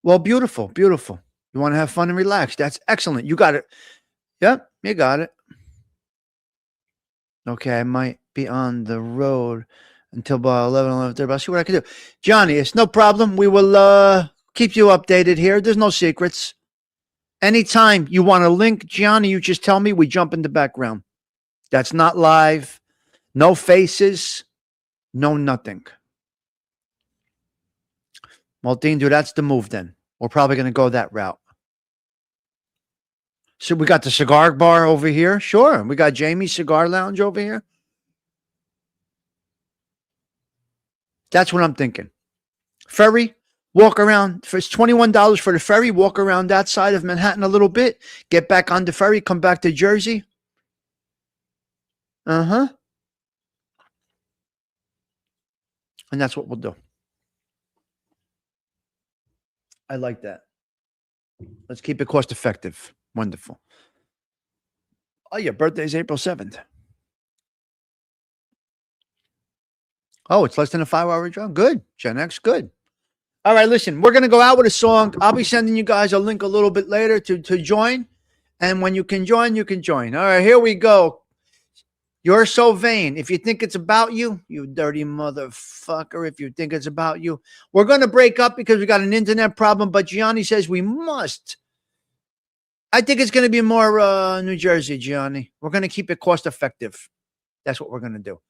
Well, beautiful, beautiful. You want to have fun and relax. That's excellent. You got it. Yep, you got it. Okay, I might be on the road until about 11:30. I'll see what I can do. Johnny, it's no problem. We will keep you updated here. There's no secrets. Anytime you want a link, Johnny, you just tell me. We jump in the background. That's not live. No faces. No nothing. Well, Dean, dude, that's the move then. We're probably going to go that route. So we got the cigar bar over here. Sure. We got Jamie's Cigar Lounge over here. That's what I'm thinking. Ferry, walk around. It's $21 for the ferry. Walk around that side of Manhattan a little bit. Get back on the ferry. Come back to Jersey. And that's what we'll do. I like that. Let's keep it cost effective. Wonderful. Oh, your birthday is April 7th. Oh, it's less than a 5-hour drive. Good. Gen X, good. All right, listen, we're going to go out with a song. I'll be sending you guys a link a little bit later to join. And when you can join, you can join. All right, here we go. You're so vain. If you think it's about you, you dirty motherfucker, if you think it's about you. We're going to break up because we got an internet problem, but Gianni says we must. I think it's going to be more New Jersey, Gianni. We're going to keep it cost effective. That's what we're going to do.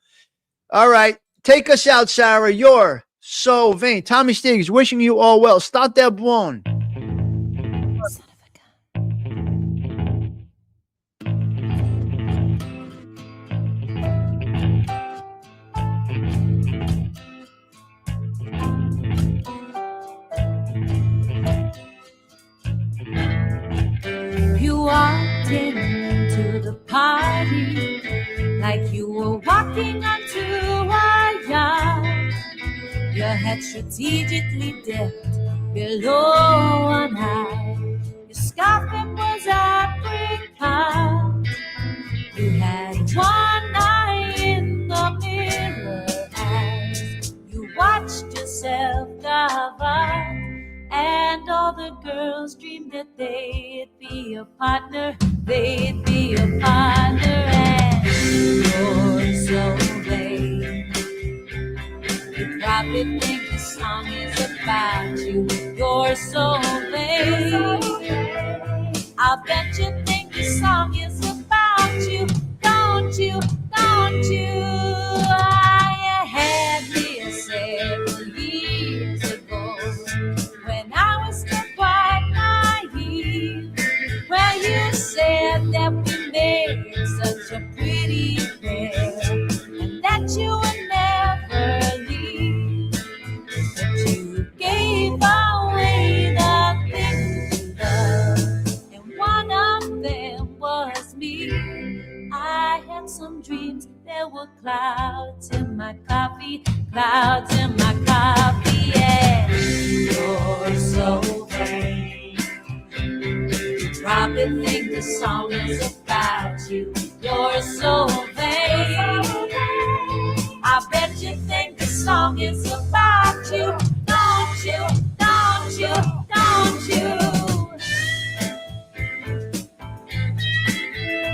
All right. Take us out, Sarah. You're so vain. Tommy Stigs, wishing you all well. Start that one. You walked into the party like you were walking onto a yacht. Your head strategically dipped below one eye. Your scarfing was apricot. You had one eye in the mirror as you watched yourself cover. And all the girls dreamed that they'd be a partner. They'd be a partner. And you're so vain. You probably think the song is about you. You're so vain. I bet you think the song is about you. Don't you? Don't you? I had me a several years ago when I was still quite naive. Well, you said that we made such a pretty pair and that you would never leave. But you gave away the things you loved, and one of them was me. I had some dreams, there were clouds in my coffee, clouds in my coffee, yeah. You're so vain. You probably think the song is about you. You're so vain. I bet you think the song is